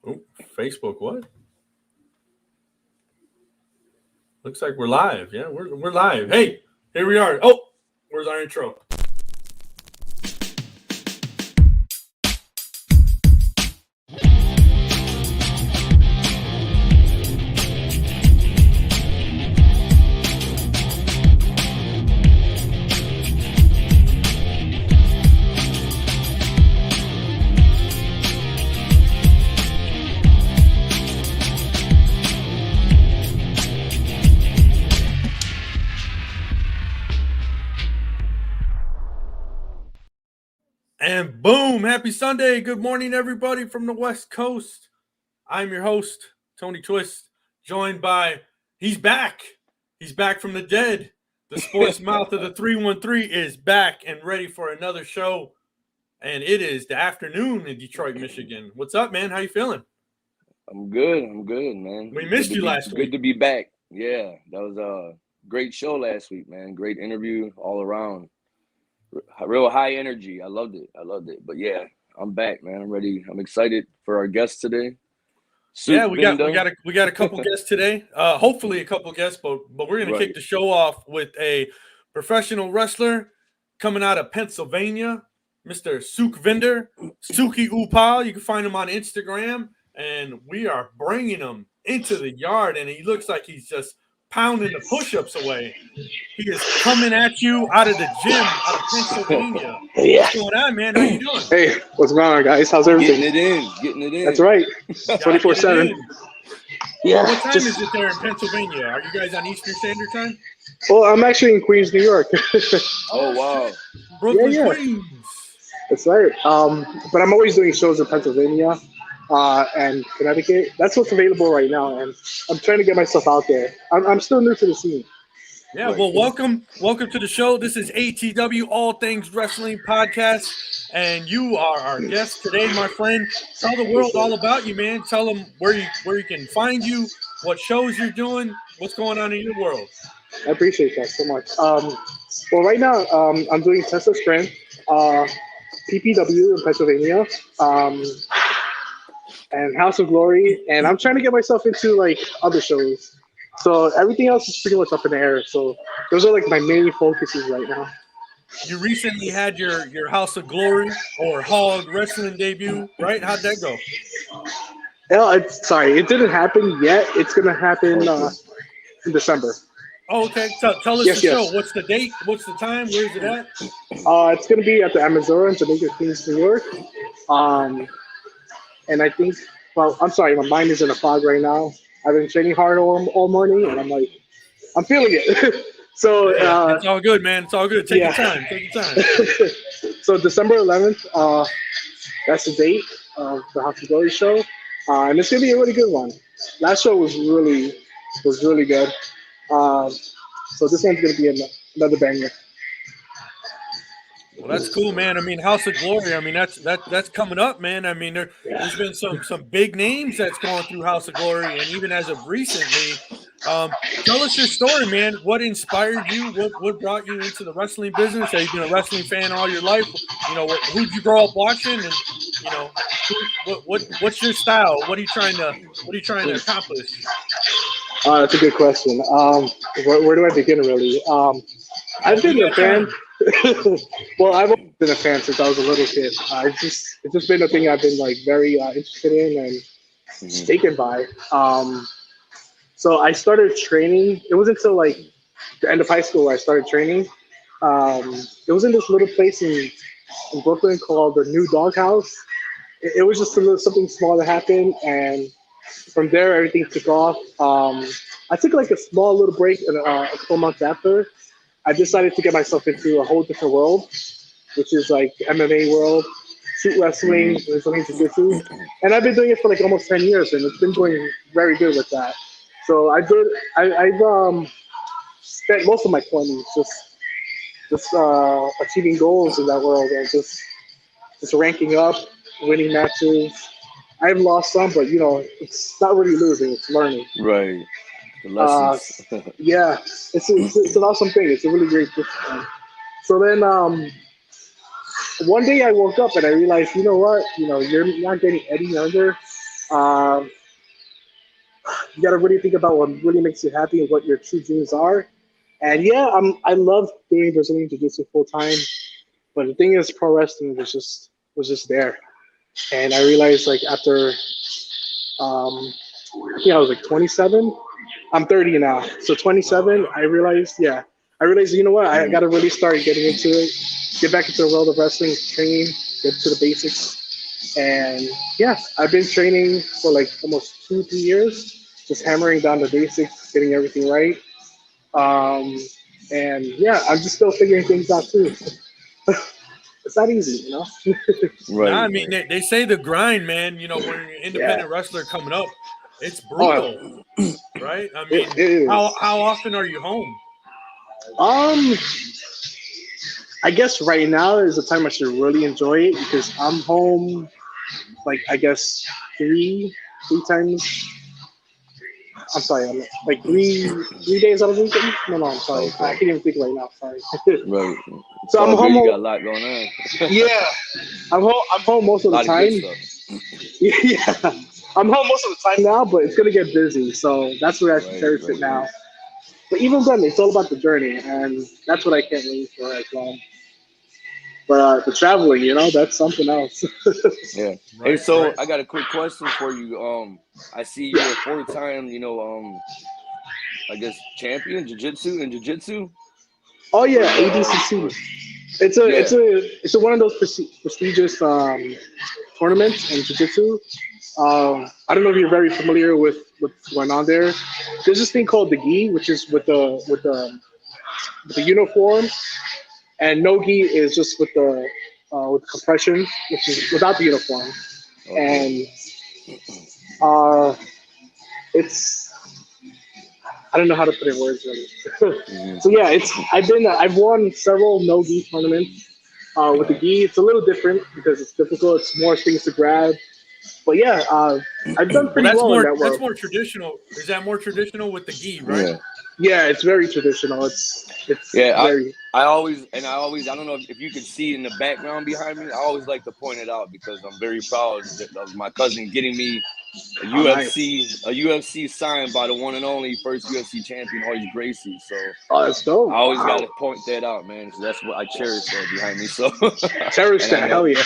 Oh, Facebook, what? Looks like we're live. Yeah, we're live. Hey, here we are. Oh, where's our intro? And boom, happy Sunday. Good morning, everybody from the West Coast. I'm your host, Tony Twist, joined by, he's back. He's back from the dead. The sports mouth of the 313 is back and ready for another show. And it is the afternoon in Detroit, Michigan. What's up, man? How you feeling? I'm good, man. We missed you last week. Good to be back. Yeah, that was a great show last week, man. Great interview all around. Real high energy. I loved it. But yeah, I'm back, man. I'm ready. I'm excited for our guest today. Yeah, we got a couple guests today. Hopefully a couple guests, but we're gonna kick the show off with a professional wrestler coming out of Pennsylvania, Mr. Suky Uppal. You can find him on Instagram, and we are bringing him into the yard, and he looks like he's just pounding the push-ups away. He is coming at you out of the gym out of Pennsylvania. Yeah. What's going on, man? How you doing? Hey, what's going on, guys? How's everything? Getting it in. That's right. 24/7. Yeah. What time is it there in Pennsylvania? Are you guys on Eastern Standard Time? Well, I'm actually in Queens, New York. Oh wow. Brooklyn, Queens. That's right. But I'm always doing shows in Pennsylvania and Connecticut. That's what's available right now, and I'm trying to get myself out there. I'm still new to the scene. Yeah, well, welcome to the show. This is ATW, All Things Wrestling Podcast, and you are our guest today, my friend. Tell the world all about you, man. Tell them where you can find you, what shows you're doing, what's going on in your world. I appreciate that so much. Well, right now, I'm doing Test of Strength, PPW in Pennsylvania, and House of Glory, and I'm trying to get myself into like other shows. So everything else is pretty much up in the air. So those are like my main focuses right now. You recently had your House of Glory or Hog wrestling debut, right? How'd that go? It didn't happen yet. It's gonna happen in December. Oh, okay. Tell us the show. What's the date? What's the time? Where is it at? It's gonna be at the Amazura in Jamaica, Queens, New York. And I think, well, I'm sorry, my mind is in a fog right now. I've been training hard all morning, and I'm feeling it. So it's all good, man. It's all good. Take your time. So December 11th, that's the date of the House of Glory show, and it's gonna be a really good one. Last show was really good. So this one's gonna be another banger. Well, that's cool, man. I mean, House of Glory. I mean, that's coming up, man. I mean, there's been some big names that's gone through House of Glory, and even as of recently. Tell us your story, man. What inspired you? What brought you into the wrestling business? Have you been a wrestling fan all your life? You know, who'd you grow up watching? And you know, what's your style? What are you trying to accomplish? That's a good question. Where do I begin, really? I've been a fan. Well, I've always been a fan since I was a little kid. It's just been a thing I've been like very interested in and taken by. So I started training. It wasn't until like the end of high school where I started training. It was in this little place in Brooklyn called the New Doghouse. It was just something small that happened, and from there everything took off. I took like a small little break, and a couple months after, I decided to get myself into a whole different world, which is like the MMA world, shoot wrestling, wrestling jiu-jitsu. And I've been doing it for like almost 10 years, and it's been going very good with that. So I've spent most of my 20s just achieving goals in that world, and just ranking up, winning matches. I've lost some, but it's not really losing; it's learning. Right. The lessons. Yeah, it's an awesome thing. It's a really great discipline. So then, one day I woke up and I realized, you know what? You're not getting any younger. You got to really think about what really makes you happy and what your true dreams are. And yeah, I love doing Brazilian Jiu-Jitsu full time, but the thing is, pro wrestling was just there, and I realized like after, I think I was like 27. I'm 30 now, so 27. I realized, you know what, I got to really start getting into it, get back into the world of wrestling, train, get to the basics, and yeah, I've been training for like almost 2-3 years, just hammering down the basics, getting everything right. And yeah, I'm just still figuring things out too. It's not easy, you know? Right. Nah, I mean, they say the grind, man, you know, when you're an independent wrestler coming up, it's brutal, right? I mean, how often are you home? I guess right now is the time I should really enjoy it because I'm home, like, I guess three times. I'm sorry, I'm like three days out of the weekend. No, I'm sorry. Okay. I can't even think right now. Sorry. Right. So I'm home. You got a lot going on. Yeah, I'm home most of the time. Yeah, I'm home most of the time now, but it's gonna get busy, so that's where I should cherish it now. But even then, it's all about the journey, and that's what I can't wait for as well. But the traveling, you know, that's something else. Yeah. Hey, so I got a quick question for you. I see you're a 4-time, you know, I guess champion jiu-jitsu. Oh yeah, ADCC. It's one of those prestigious tournaments in jiu-jitsu. I don't know if you're very familiar with what's going on there. There's this thing called the gi, which is with the uniform. And no gi is just with the compression, which is without the uniform. Okay. And it's, I don't know how to put it in words really. So yeah, I've won several no gi tournaments. With the gi, it's a little different because it's difficult. It's more things to grab. But yeah, I've done pretty well in that world. That's more traditional. Is that more traditional with the gi, right? Yeah, it's very traditional. It's very. I always, I don't know if you can see in the background behind me. I always like to point it out because I'm very proud of my cousin getting me a UFC signed by the one and only first UFC champion, Royce Gracie. So that's dope. I always got to point that out, man. So that's what I cherish behind me. So cherish that, hell yeah.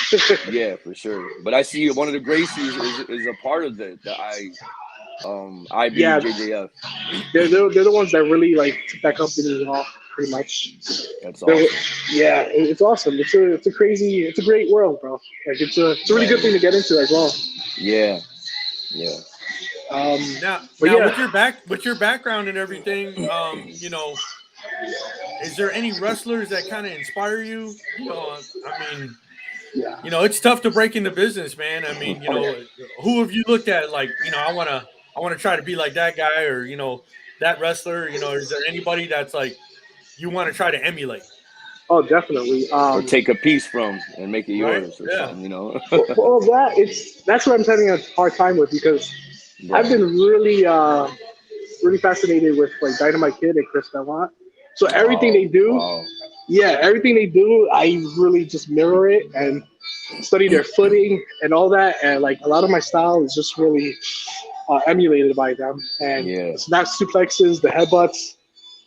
Yeah, for sure. But I see one of the Gracies is a part of the IBJJF. They're the ones that really like took that company off, pretty much. That's awesome. Yeah, it's awesome. It's a great world, bro. Like it's a really good thing to get into as well. Yeah. Now with your background and everything, you know, is there any wrestlers that kind of inspire you? You know, I mean, you know, it's tough to break into business, man. I mean, you know, who have you looked at? Like, you know, I want to try to be like that guy, or you know, that wrestler. You know, is there anybody that's like you want to try to emulate? Oh, definitely. Or take a piece from and make it yours, or something, you know. Well, that's what I'm having a hard time with because I've been really fascinated with like Dynamite Kid and Chris Benoit. So everything they do, everything they do, I really just mirror it and study their footing and all that. And like a lot of my style is just really emulated by them. And it's not suplexes, the headbutts.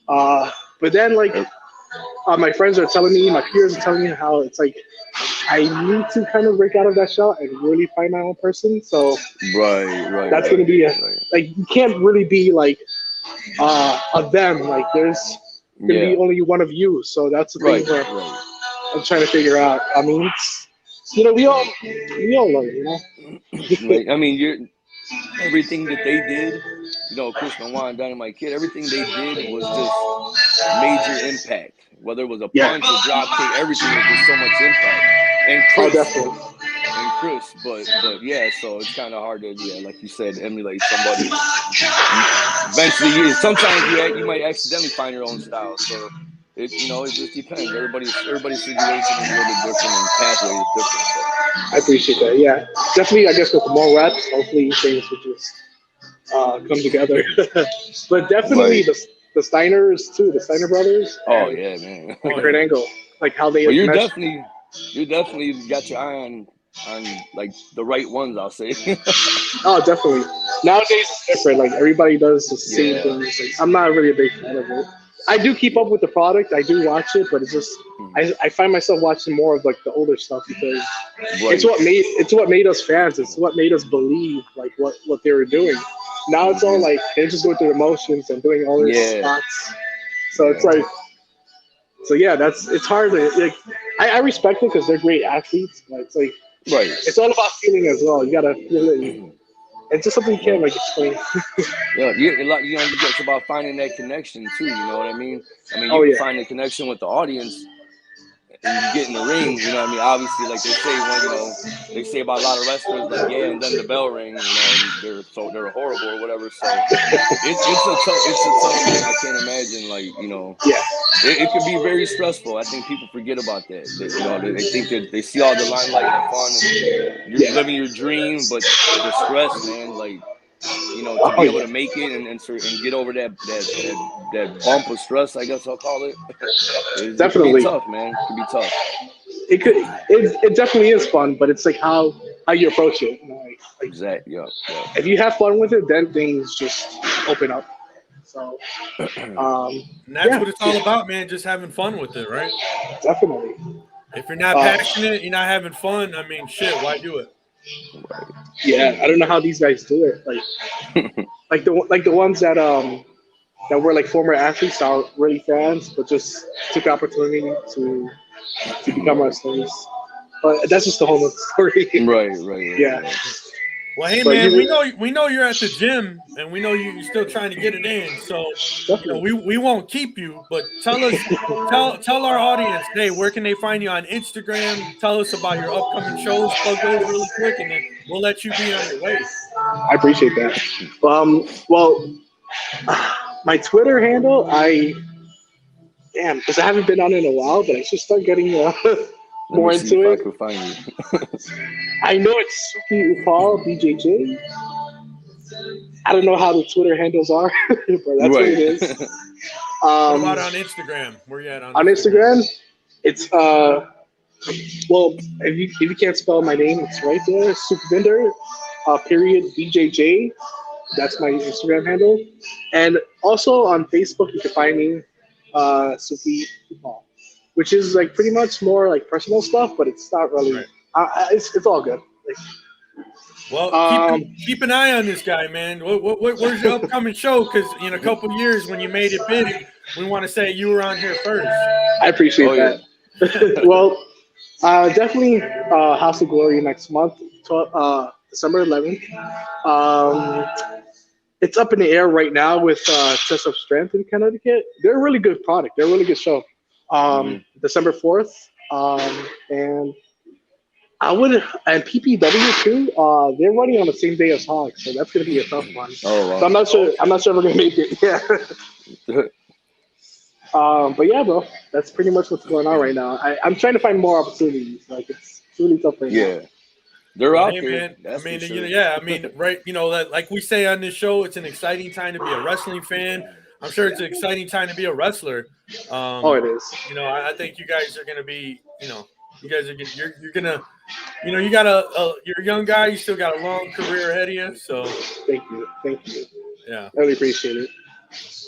But then like my friends are telling me, my peers are telling me how it's like I need to kind of break out of that shell and really find my own person. So that's going to be like you can't really be like a them. Like there's going to be only one of you. So that's the thing where I'm trying to figure out. I mean, it's, you know, we all learn, you know. I mean, everything that they did, you know, Chris Benoit and Dynamite Kid, everything they did was just major impact. Whether it was a punch or drop kick, everything was just so much impact. And Chris, but yeah, so it's kind of hard to, like you said, emulate somebody. Eventually, sometimes you might accidentally find your own style. So it just depends. Everybody's situation is a little bit different and pathway is different. So. I appreciate that. Yeah, definitely. I guess with more reps, hopefully things will just come together. But definitely the Steiners too, the Steiner brothers. Oh yeah, man. Kurt Angle, like how they. Well, you definitely got your eye on like the right ones, I'll say. Oh, definitely. Nowadays it's different. Like everybody does the same things. Like, I'm not really a big fan of it. I do keep up with the product. I do watch it, but it's just I find myself watching more of like the older stuff because it's what made us fans. It's what made us believe like what they were doing. Now it's all like they're just going through emotions and doing all these spots. So it's like, so yeah, it's hard to like. I respect it because they're great athletes, but it's like it's all about feeling as well. You gotta feel it. It's just something you can't like explain. It's about finding that connection too. You know what I mean? I mean, you can find the connection with the audience. And you get in the ring, you know what I mean? Obviously, like they say they say about a lot of wrestlers, like, and then the bell rings, and they're horrible or whatever. So it's a tough thing. I can't imagine, like, it can be very stressful. I think people forget about that. They think that they see all the limelight and the fun, and you're living your dream, but the stress, man, like, to be able to make it and get over that bump of stress, I guess I'll call it. Definitely. It can be tough, man. It can be tough. It definitely is fun, but it's like how you approach it. Like, exactly. Yeah. If you have fun with it, then things just open up. So, and that's what it's all about, man. Just having fun with it, right? Definitely. If you're not passionate, you're not having fun. I mean, shit, why do it? Yeah, I don't know how these guys do it. Like, the ones that were like former athletes are really fans, but just took the opportunity to become wrestlers. But that's just a whole other story. Right. Yeah. Well, hey, man, we know you're at the gym, and we know you're still trying to get it in. So, we won't keep you, but tell our audience, hey, where can they find you on Instagram? Tell us about your upcoming shows. Plug those really quick, and then we'll let you be on your way. I appreciate that. Well, my Twitter handle, because I haven't been on it in a while, but I should start getting more into it. I can find you. I know it's Suky Uppal, BJJ. I don't know how the Twitter handles are, but that's what it is. What about on Instagram? Where you at on Instagram? It's well, if you can't spell my name, it's right there. Sukhvinder, period BJJ. That's my Instagram handle. And also on Facebook, you can find me, Suky Uppal, which is like pretty much more like personal stuff, but it's not really. Right. It's all good. Well, keep an eye on this guy, man. Where's your upcoming show? Because in a couple years, when you made it big, we want to say you were on here first. I appreciate that. Yeah. Well, definitely House of Glory next month, December 11th. It's up in the air right now with Test of Strength in Connecticut. They're a really good product. They're a really good show. December 4th. And PPW too. They're running on the same day as Hawk, so that's gonna be a tough one. Oh, wow. So I'm not sure we're gonna make it. Yeah. But yeah, bro, that's pretty much what's going on right now. I'm trying to find more opportunities. Like it's really tough right now. They're out there. Man. I mean, right? Like we say on this show, it's an exciting time to be a wrestling fan. I'm sure it's an exciting time to be a wrestler. It is. I think you guys are gonna be. You guys are you're gonna. You got you're a young guy. You still got a long career ahead of you. So thank you. Yeah, I really appreciate it.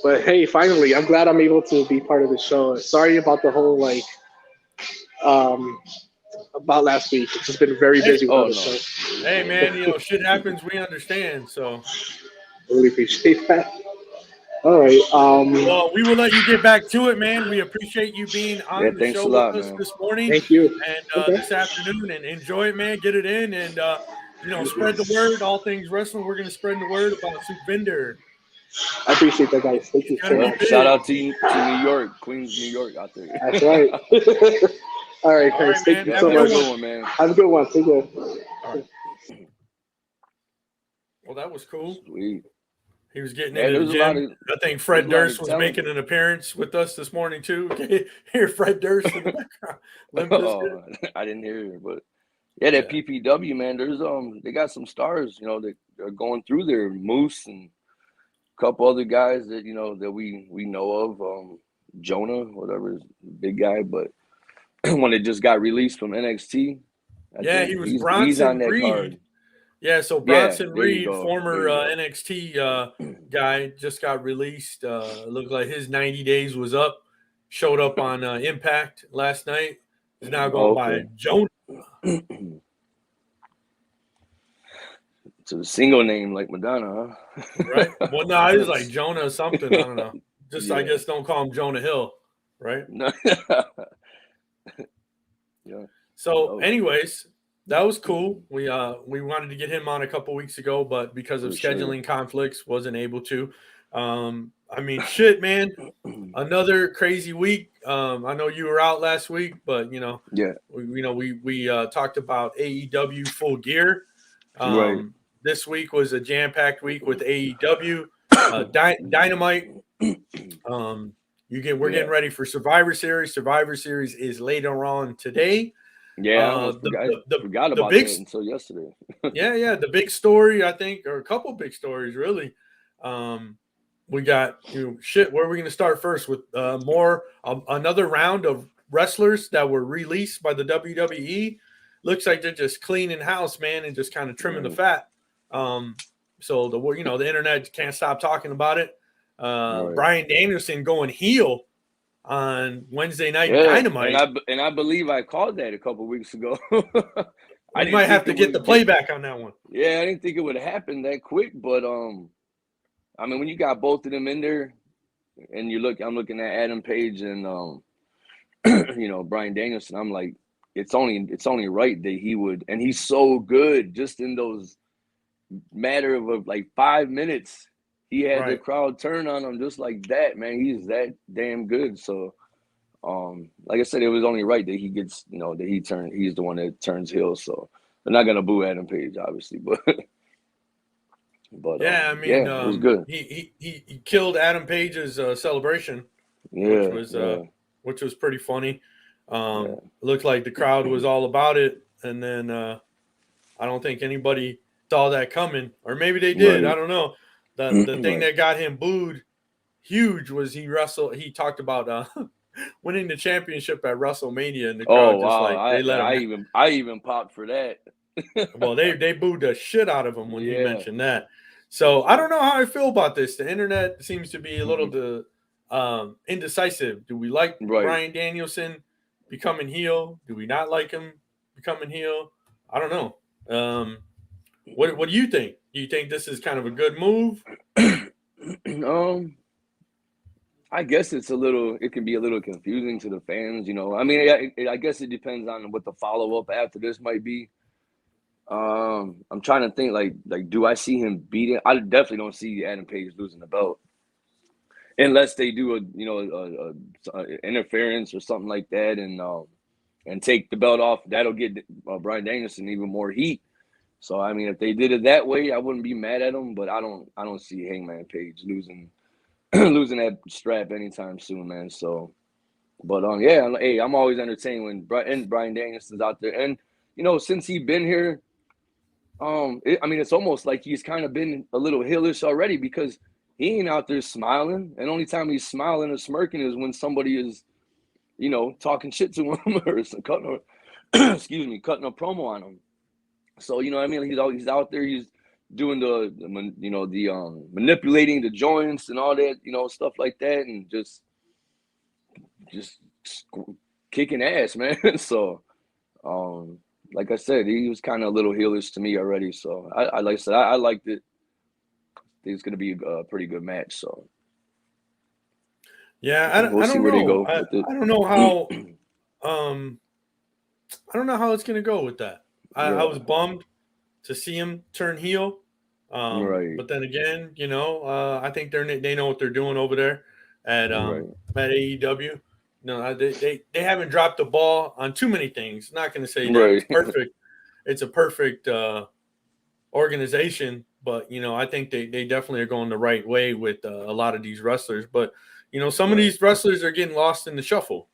But hey, finally, I'm glad I'm able to be part of the show. Sorry about the whole about last week. It's just been very busy with other stuff. Hey man, shit happens. We understand. So I really appreciate that. All right. Well, we will let you get back to it, man. We appreciate you being on the show with us this morning. Thank you. And this afternoon, and enjoy it, man. Get it in, and spread the word. All things wrestling, we're gonna spread the word about Sukhvinder. I appreciate that, guys. Thank you. Shout out to New York, Queens, New York, out there. That's right. All right, guys. Thank you so much. Have a good one. Take care. All right. Well, that was cool. Sweet. He was getting into the gym. I think Fred Durst was making an appearance with us this morning too. Hear Fred Durst in the background. I didn't hear it, but that PPW, man. There's they got some stars, that are going through there. Moose and a couple other guys that that we know of. Jonah, whatever, is the big guy, but when it just got released from NXT, He was Bronson he's on that Reed. Card. Yeah, so Bronson Reed, former NXT guy, just got released. Looked like his 90 days was up. Showed up on Impact last night. He's now going by Jonah. It's a single name like Madonna, huh? Right? Well, no, he was like Jonah or something. I don't know. Just I guess don't call him Jonah Hill, right? Yeah. So, anyways, that was cool. We wanted to get him on a couple weeks ago, but because of scheduling conflicts, wasn't able to. I mean, shit, man. Another crazy week. I know you were out last week, but we talked about AEW Full Gear. Right. This week was a jam-packed week with AEW, Dynamite. We're getting ready for Survivor Series. Survivor Series is later on today. Yeah, I forgot about that until yesterday. The big story, I think, or a couple big stories, really. We got where are we going to start first with another round of wrestlers that were released by the WWE. Looks like they're just cleaning house, man, and just kind of trimming the fat. So the internet can't stop talking about it. Bryan Danielson going heel on Wednesday Night Dynamite, and I believe I called that a couple weeks ago. I might have to get the playback on that one. Yeah, I didn't think it would happen that quick, but I mean, when you got both of them in there, and I'm looking at Adam Page and Bryan Danielson, I'm like, it's only right that he would, and he's so good just in those matter of like 5 minutes. He had the crowd turn on him just like that, man. He's that damn good. So, like I said, it was only right that he gets, that he's the one that turns heel. So they're not gonna boo Adam Page, obviously, but it was good. He killed Adam Page's celebration, which was pretty funny. Looked like the crowd was all about it, and then I don't think anybody saw that coming, or maybe they did. I don't know. The thing that got him booed huge was he talked about winning the championship at WrestleMania, and the crowd I even popped for that. Well, they booed the shit out of him when he mentioned that. So I don't know how I feel about this. The internet seems to be a little indecisive. Do we like Bryan Danielson becoming heel? Do we not like him becoming heel? I don't know. What do you think? Do you think this is kind of a good move? I guess it can be a little confusing to the fans, I mean, I guess it depends on what the follow-up after this might be. I'm trying to think, like, do I see him beating? I definitely don't see Adam Page losing the belt, unless they do a interference or something like that, and take the belt off. That'll get Bryan Danielson even more heat. So I mean, if they did it that way, I wouldn't be mad at them. But I don't see Hangman Page losing that strap anytime soon, man. So, but I'm always entertained when Bryan Danielson's out there, and since he's been here. It's almost like he's kind of been a little heelish already, because he ain't out there smiling. And only time he's smiling or smirking is when somebody is, talking shit to him or cutting a promo on him. So, he's out there, he's doing the manipulating the joints and all that, stuff like that, and just kicking ass, man. So, like I said, he was kind of a little heelish to me already. So I like I said, I liked it. I think it's going to be a pretty good match. So I don't know. I don't know how. I don't know how it's going to go with that. I was bummed to see him turn heel. But then again, I think they know what they're doing over there at AEW. No, they haven't dropped the ball on too many things. Not going to say that it's perfect. It's a perfect organization, but I think they definitely are going the right way with a lot of these wrestlers. But some of these wrestlers are getting lost in the shuffle.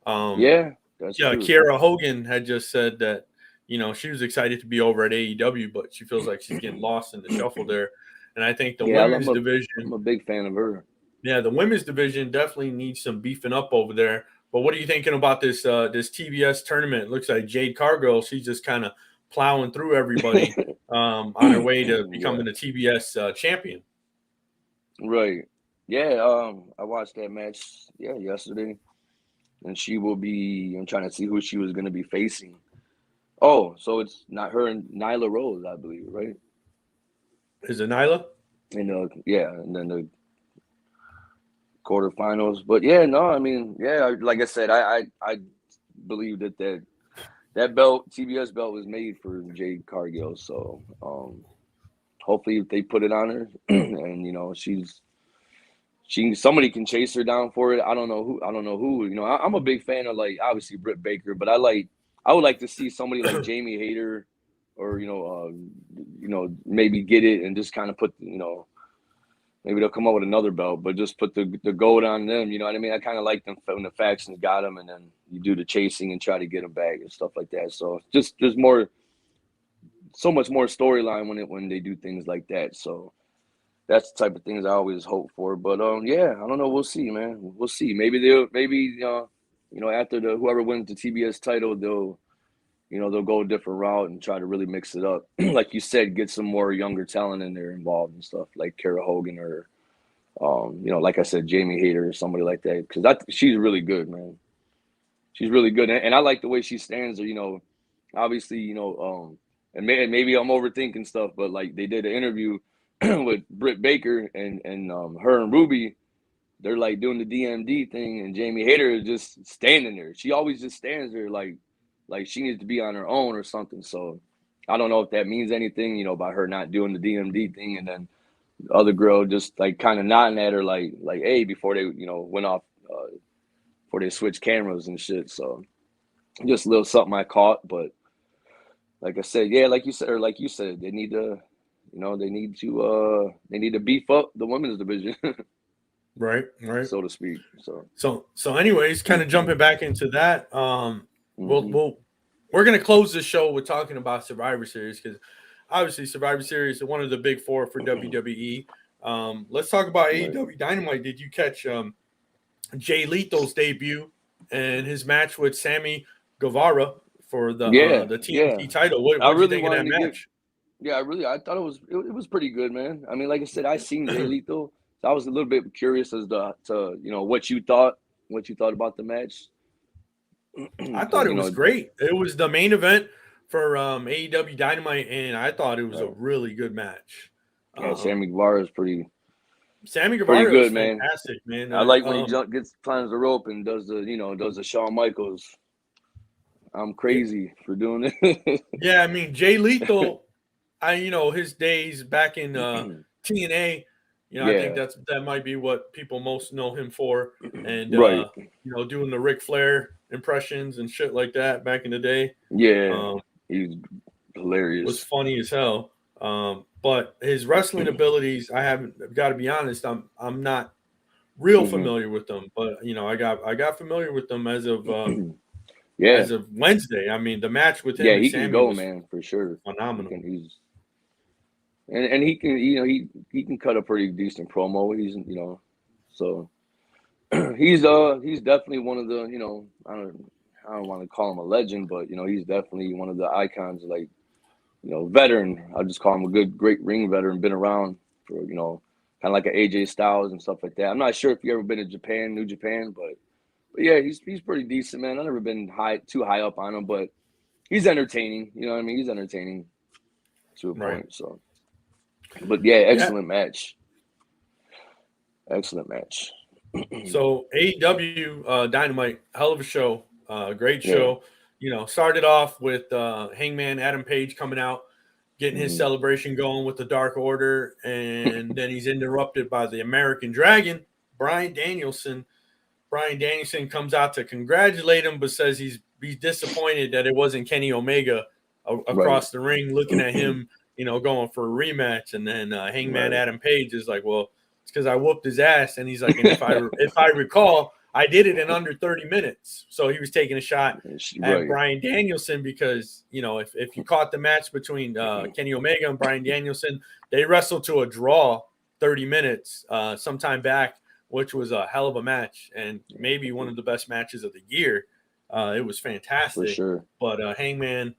That's true. Kiera Hogan had just said that she was excited to be over at AEW, but she feels like she's getting lost in the shuffle there. And I think the women's division. I'm a big fan of her. Yeah, the women's division definitely needs some beefing up over there. But what are you thinking about this this TBS tournament? It looks like Jade Cargill, she's just kind of plowing through everybody on her way to becoming the TBS champion. Right. Yeah. I watched that match. Yeah, yesterday, and she will be. I'm trying to see who she was going to be facing. Oh, so it's not her and Nyla Rose, I believe, right? Is it Nyla? And yeah, and then the quarterfinals. But yeah, no, I mean, yeah, like I said, I believe that belt, TBS belt, was made for Jade Cargill. So hopefully they put it on her, and you know, somebody can chase her down for it. I don't know who. You know, I'm a big fan of, like, obviously Britt Baker, but I would like to see somebody like Jamie Hayter, or you know, maybe get it and just kind of put, you know, maybe they'll come up with another belt, but just put the gold on them. You know what I mean? I kind of like them when the factions got them, and then you do the chasing and try to get them back and stuff like that. So just there's so much more storyline when they do things like that. So that's the type of things I always hope for. But yeah, I don't know. We'll see, man. We'll see. Maybe you know, after whoever wins the TBS title, they'll go a different route and try to really mix it up. Like you said, get some more younger talent in there involved and stuff, like Kara Hogan, or you know, like I said, Jamie Hayter or somebody like that, because she's really good, man. She's really good, and I like the way she stands there. You know, obviously, you know, and maybe I'm overthinking stuff, but like they did an interview with Britt Baker and her and Ruby. They're like doing the DMD thing, and Jamie Hayter is just standing there. She always just stands there like she needs to be on her own or something. So I don't know if that means anything, you know, by her not doing the DMD thing, and then the other girl just like kind of nodding at her like hey, before they, you know, went off, before they switched cameras and shit. So just a little something I caught, but like I said, yeah, like you said, they need to, you know, they need to beef up the women's division. Right, so to speak. So anyways, kind of jumping back into that, we're gonna close the show with talking about Survivor Series, because obviously Survivor Series is one of the big four for WWE. Let's talk about AEW Dynamite. Did you catch Jay Lethal's debut and his match with Sammy Guevara for the TNT title? What did you think of that match? I thought it was pretty good, man. I mean, like I said, I seen Jay Lethal. So I was a little bit curious as to you know, what you thought about the match. I thought it was great. It was the main event for AEW Dynamite, and I thought it was a really good match. Yeah, Sammy Guevara is pretty good, is fantastic, man. I like when he gets climbs the rope and does the Shawn Michaels. I'm crazy for doing it. Yeah, I mean, Jay Lethal, his days back in TNA. You know, I think that might be what people most know him for, and doing the Ric Flair impressions and shit like that back in the day. Yeah, he's hilarious. Was funny as hell. But his wrestling abilities, I've got to be honest, I'm not real familiar with them. But I got familiar with them as of as of Wednesday. I mean, the match with him, and he Sammy can go, was man, for sure, phenomenal. And he can, he can cut a pretty decent promo. He's, so he's definitely one of the, I don't want to call him a legend, but he's definitely one of the icons, like, veteran. I'll just call him a great ring veteran, been around for, kind of like an AJ Styles and stuff like that. I'm not sure if you ever been to Japan, New Japan, but yeah, he's pretty decent, man. I've never been too high up on him, but he's entertaining. You know what I mean? He's entertaining to a point. So. But yeah, excellent match. Excellent match. So AEW Dynamite, hell of a show, great show. Started off with Hangman Adam Page coming out, getting his celebration going with the Dark Order, and then he's interrupted by the American Dragon, Bryan Danielson. Bryan Danielson comes out to congratulate him, but says he's disappointed that it wasn't Kenny Omega across the ring looking at him. Going for a rematch, and then Hangman Adam Page is like, "Well, it's because I whooped his ass," and he's like, "And if I recall, I did it in under 30 minutes." So he was taking a shot at Bryan Danielson because if you caught the match between Kenny Omega and Bryan Danielson, they wrestled to a draw 30 minutes sometime back which was a hell of a match and maybe one of the best matches of the year. It was fantastic. For sure. But Hangman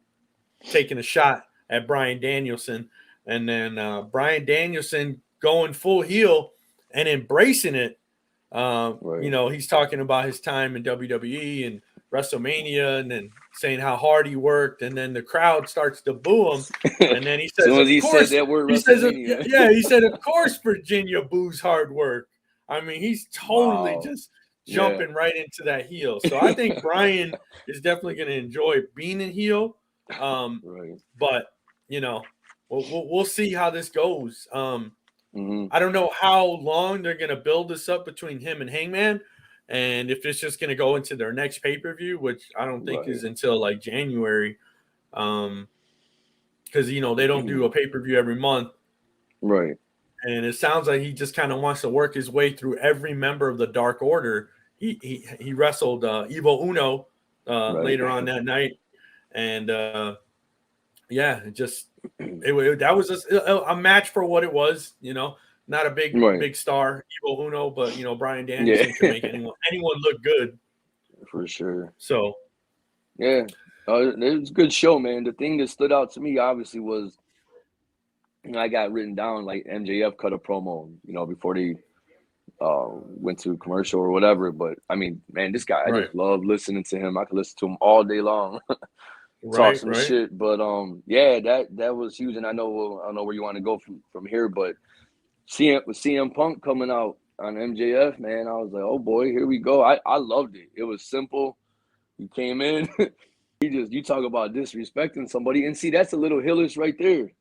taking a shot at Bryan Danielson, and then Bryan Danielson going full heel and embracing it. You know, he's talking about his time in WWE and WrestleMania, and then saying how hard he worked, and then the crowd starts to boo him, and then he says, "Of course," said that word, he says, "Yeah," he said, "Of course, Virginia boos hard work." I mean, he's totally just jumping right into that heel. So I think Bryan is definitely going to enjoy being a heel. But you know, we'll see how this goes. I don't know how long they're going to build this up between him and Hangman, and if it's just going to go into their next pay-per-view, which I don't think is until like January, because you know they don't do a pay-per-view every month, right? And it sounds like he just kind of wants to work his way through every member of the Dark Order. He wrestled Evil Uno later on that night, and that was a match for what it was. You know, not a big star, Evil Uno, but you know Bryan Danielson can make anyone look good for sure. So it was a good show, man. The thing that stood out to me obviously was, I got written down like MJF cut a promo, you know, before they went to commercial or whatever. But I mean, man, this guy, I just love listening to him. I could listen to him all day long. Talk some shit. But that was huge. And I know where you want to go from here, but CM Punk coming out on MJF, man, I was like, oh boy, here we go. I loved it. It was simple. You came in, you talk about disrespecting somebody, and see, that's a little hillish right there.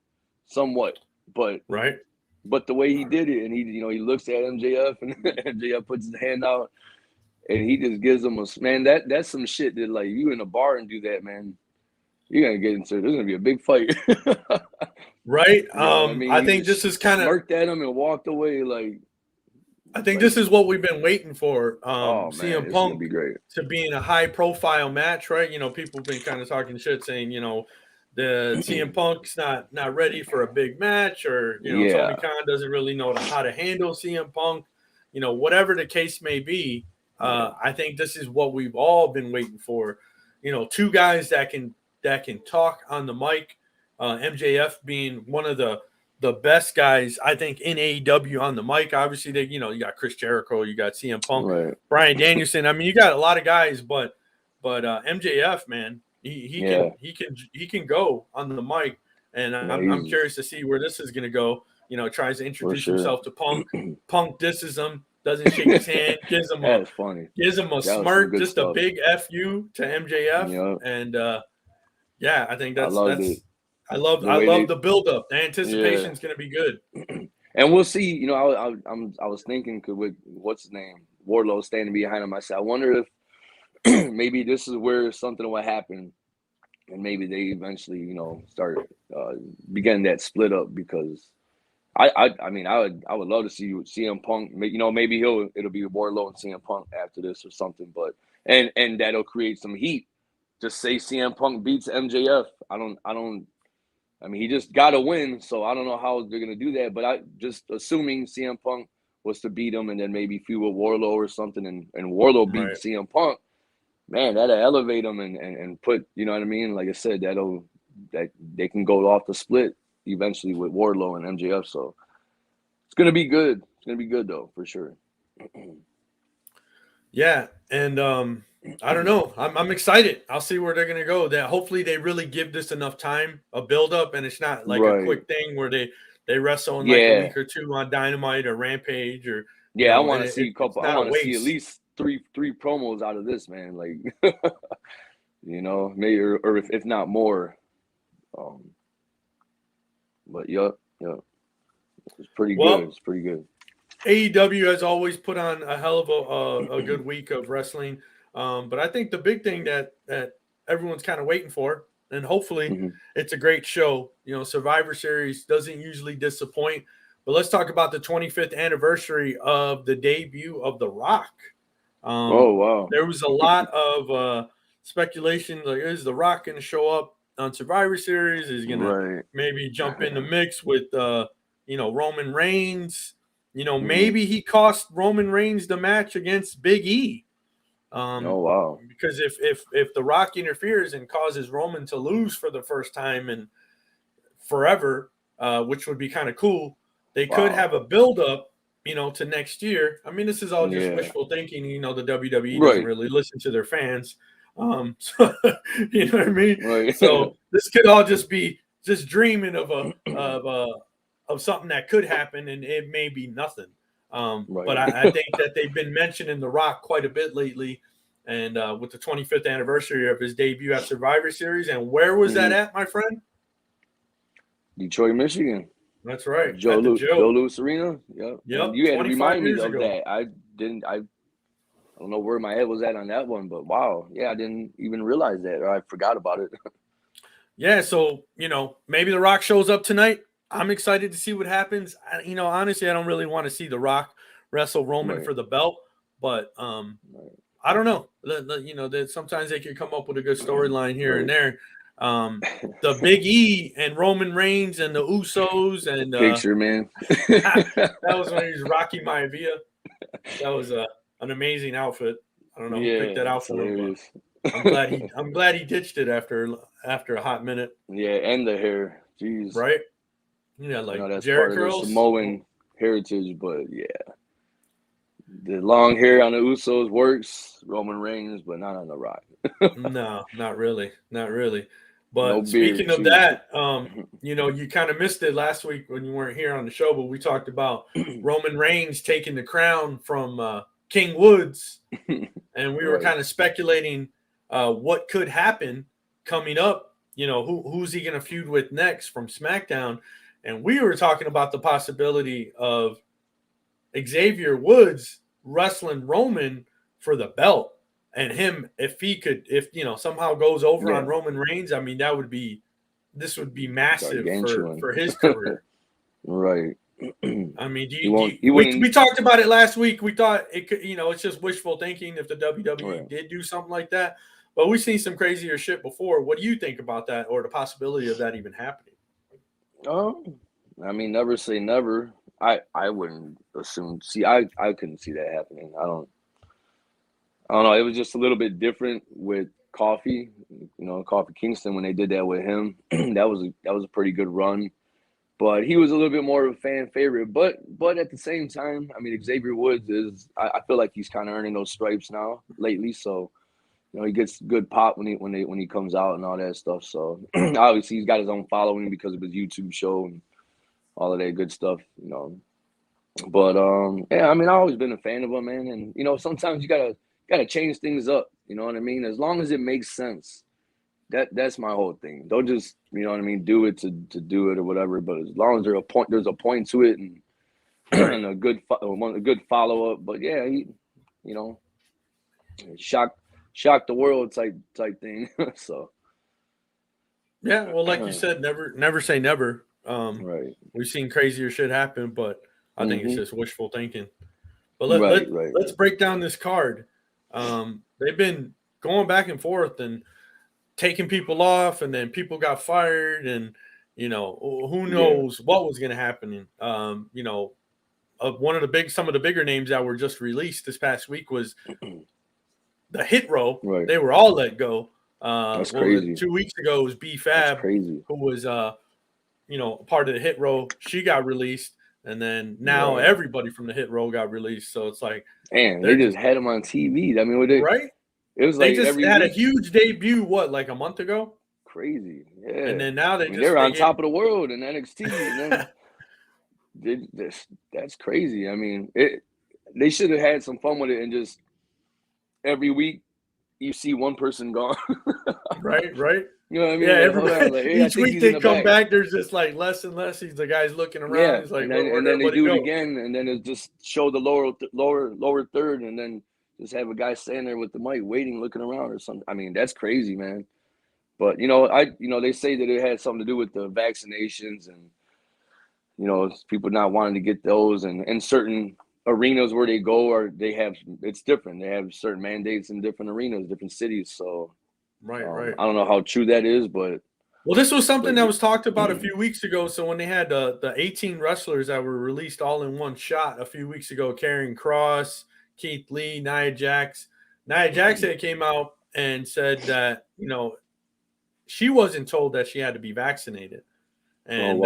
Somewhat, but the way he did it, and he looks at MJF, and MJF puts his hand out, and he just gives him a man. That's some shit that, like, you in a bar and do that, man, you're gonna get into. There's gonna be a big fight, right? I think this is kind of smirked at him and walked away. Like, I think this is what we've been waiting for. CM Punk be great to be in a high profile match, right? You know, people have been kind of talking shit, saying, you know, the CM Punk's not ready for a big match, or Tony Khan doesn't really know how to handle CM Punk, you know, whatever the case may be. I think this is what we've all been waiting for. You know, two guys that can talk on the mic. MJF being one of the best guys, I think, in AEW on the mic. Obviously, you got Chris Jericho, you got CM Punk, Bryan Danielson. I mean, you got a lot of guys, but MJF, man. He can go on the mic, and I'm curious to see where this is going to go. You know, tries to introduce himself to Punk. Punk disses him, doesn't shake his hand, gives him a smirk, just stuff. A big FU to MJF, and I think that's I love the buildup. The anticipation is going to be good, and we'll see. You know, I was thinking with what's his name, Wardlow standing behind him. I said, I wonder if maybe this is where something will happen, and maybe they eventually, you know, start begin that split up, because I mean, I would love to see CM Punk. You know, maybe it'll be Wardlow and CM Punk after this or something, but and that'll create some heat. Just say CM Punk beats MJF. I mean, he just got to win, so I don't know how they're gonna do that. But I just assuming CM Punk was to beat him, and then maybe feud with Wardlow or something, and Wardlow beat CM Punk. Man, that'll elevate them and put, you know what I mean? Like I said, that they can go off the split eventually with Wardlow and MJF. So it's gonna be good. It's gonna be good though, for sure. Yeah, and I don't know. I'm excited. I'll see where they're gonna go. That hopefully they really give this enough time, a build up, and it's not like a quick thing where they wrestle in like a week or two on Dynamite or Rampage or I want to see a couple. I want to see at least three promos out of this, man. Like, you know, maybe or if not more. But it's pretty good. It's pretty good. AEW has always put on a hell of a good week of wrestling, but I think the big thing that everyone's kind of waiting for, and hopefully it's a great show. You know, Survivor Series doesn't usually disappoint. But let's talk about the 25th anniversary of the debut of The Rock. Oh, wow. There was a lot of speculation, like, is The Rock going to show up on Survivor Series? Is he going to maybe jump in the mix with, Roman Reigns? maybe he cost Roman Reigns the match against Big E. Oh wow! Because if The Rock interferes and causes Roman to lose for the first time in forever, which would be kind of cool, they could have a build up, to next year. I mean, this is all just wishful thinking. The WWE doesn't really listen to their fans. So, you know what I mean? Right. So this could all just be just dreaming of something that could happen, and it may be nothing. But I think that they've been mentioning The Rock quite a bit lately, and with the 25th anniversary of his debut at Survivor Series. And where was that at, my friend? Detroit, Michigan. That's right. Joe Louis Arena. Yep. You had to remind me of that. I don't know where my head was at on that one, but wow. Yeah, I didn't even realize that, or I forgot about it. Yeah, so, maybe The Rock shows up tonight. I'm excited to see what happens. Honestly, I don't really want to see The Rock wrestle Roman for the belt, but I don't know. That sometimes they can come up with a good storyline here and there. The Big E and Roman Reigns and the Usos and picture, man. That was when he was Rocky Maivia. That was an amazing outfit. I don't know who picked that out for him, but I'm glad he ditched it after a hot minute. Yeah, and the hair. Jeez. Right? Like that's Jerry part curls. of the Samoan heritage, but yeah. The long hair on the Usos works, Roman Reigns, but not on The Rock. No, not really. Not really. But no speaking beard, of that, you kind of missed it last week when you weren't here on the show, but we talked about Roman Reigns taking the crown from King Woods, and we were kind of speculating what could happen coming up. Who's he going to feud with next from SmackDown? And we were talking about the possibility of Xavier Woods wrestling Roman for the belt. And him, if somehow goes over on Roman Reigns, I mean, this would be massive for his career. Right. I mean, we talked about it last week. We thought it could, it's just wishful thinking if the WWE did do something like that. But we've seen some crazier shit before. What do you think about that, or the possibility of that even happening? I mean, never say never. I wouldn't assume. See, I couldn't see that happening. I don't know. It was just a little bit different with Kofi, Kofi Kingston when they did that with him. that was a pretty good run, but he was a little bit more of a fan favorite. But at the same time, I mean, Xavier Woods is. I feel like he's kind of earning those stripes now lately. So he gets good pop when he comes out and all that stuff. So obviously he's got his own following because of his YouTube show and all of that good stuff. But yeah, I mean, I've always been a fan of him, man. And sometimes you gotta change things up, you know what I mean? As long as it makes sense. That's my whole thing. Don't just, do it to do it or whatever. But as long as there's a point to it and a good follow up. But yeah, he, shock the world type thing. So yeah, well, like you said, never say never. Right. We've seen crazier shit happen, but I think it's just wishful thinking. But let's break down this card. They've been going back and forth and taking people off, and then people got fired, and who knows what was going to happen. Some of the bigger names that were just released this past week was the Hit Row. Right. They were all let go. That's crazy. 2 weeks ago, it was B-Fab, who was part of the Hit Row. She got released. And then now everybody from the Hit Row got released. So it's like, man, they just had them on TV. I mean, right? It was like they just had a huge debut. Like a month ago? Crazy, yeah. And then now they're on top of the world in NXT. And then that's crazy. I mean, they should have had some fun with it and just every week you see one person gone. Right. You know what I mean? Yeah, everybody, each week they come back. There's just like less and less. The guy's looking around. Yeah, he's like, and then they do it again, and then it just show the lower third, and then just have a guy standing there with the mic, waiting, looking around or something. I mean, that's crazy, man. But they say that it had something to do with the vaccinations and people not wanting to get those, and certain arenas where they go it's different. They have certain mandates in different arenas, different cities. So. Right. I don't know how true that is, but Well, this was something that was talked about a few weeks ago. So when they had the 18 wrestlers that were released all in one shot a few weeks ago, Karrion Kross, Keith Lee, Nia Jax had came out and said that, you know, she wasn't told that she had to be vaccinated. And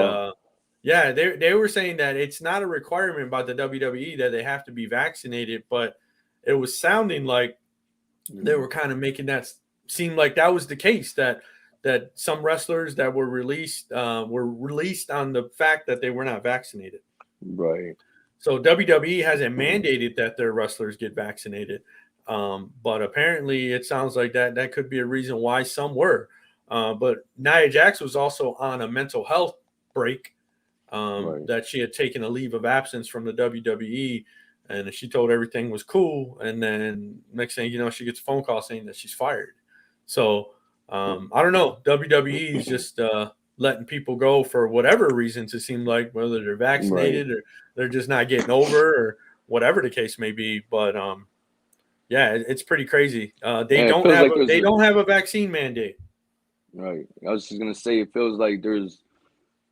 yeah, they were saying that it's not a requirement by the WWE that they have to be vaccinated, but it was sounding like they were kind of making that seem like that was the case, that some wrestlers that were released on the fact that they were not vaccinated. Right. So WWE hasn't mandated that their wrestlers get vaccinated. But apparently it sounds like that could be a reason why some were. But Nia Jax was also on a mental health break, that she had taken a leave of absence from the WWE, and she told everything was cool. And then next thing you know, she gets a phone call saying that she's fired. So I don't know. WWE is just letting people go for whatever reasons. It seemed like, whether they're vaccinated or they're just not getting over, or whatever the case may be. But yeah, it's pretty crazy. They don't have a vaccine mandate. Right. I was just gonna say, it feels like there's,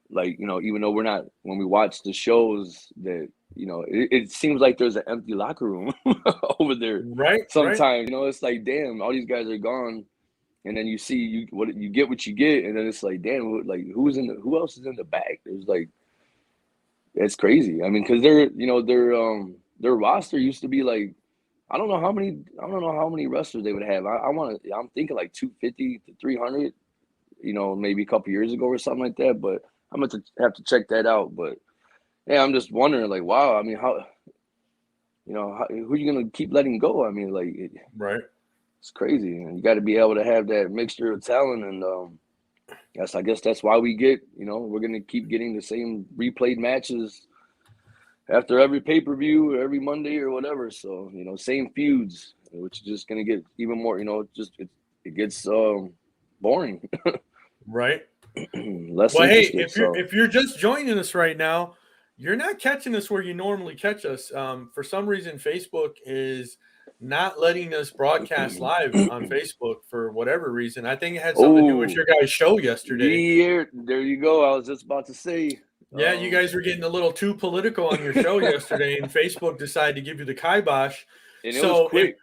like, you know, even though we're not, when we watch the shows, that, you know, it seems like there's an empty locker room over there. Right. Sometimes, you know, it's like, damn, all these guys are gone, and then you see you get what you get, and then it's like, damn, like who else is in the back? There's like, it's crazy. I mean, because their roster used to be like, I don't know how many wrestlers they would have. I'm thinking like 250 to 300, you know, maybe a couple years ago or something like that. But I'm going to have to check that out. But yeah, I'm just wondering, like, wow, I mean, how, you know, who are you going to keep letting go? I mean, like, it's crazy. And you got to be able to have that mixture of talent. And I guess that's why we get, you know, we're going to keep getting the same replayed matches after every pay-per-view or every Monday or whatever. So, you know, same feuds, which is just going to get even more, you know, it gets boring. Right. Less well, hey, interesting. if you're just joining us right now, you're not catching us where you normally catch us. For some reason, Facebook is not letting us broadcast live on Facebook for whatever reason. I think it had something to do with your guys' show yesterday. Yeah, there you go. I was just about to say. Yeah, you guys were getting a little too political on your show yesterday, and Facebook decided to give you the kibosh. And it was quick.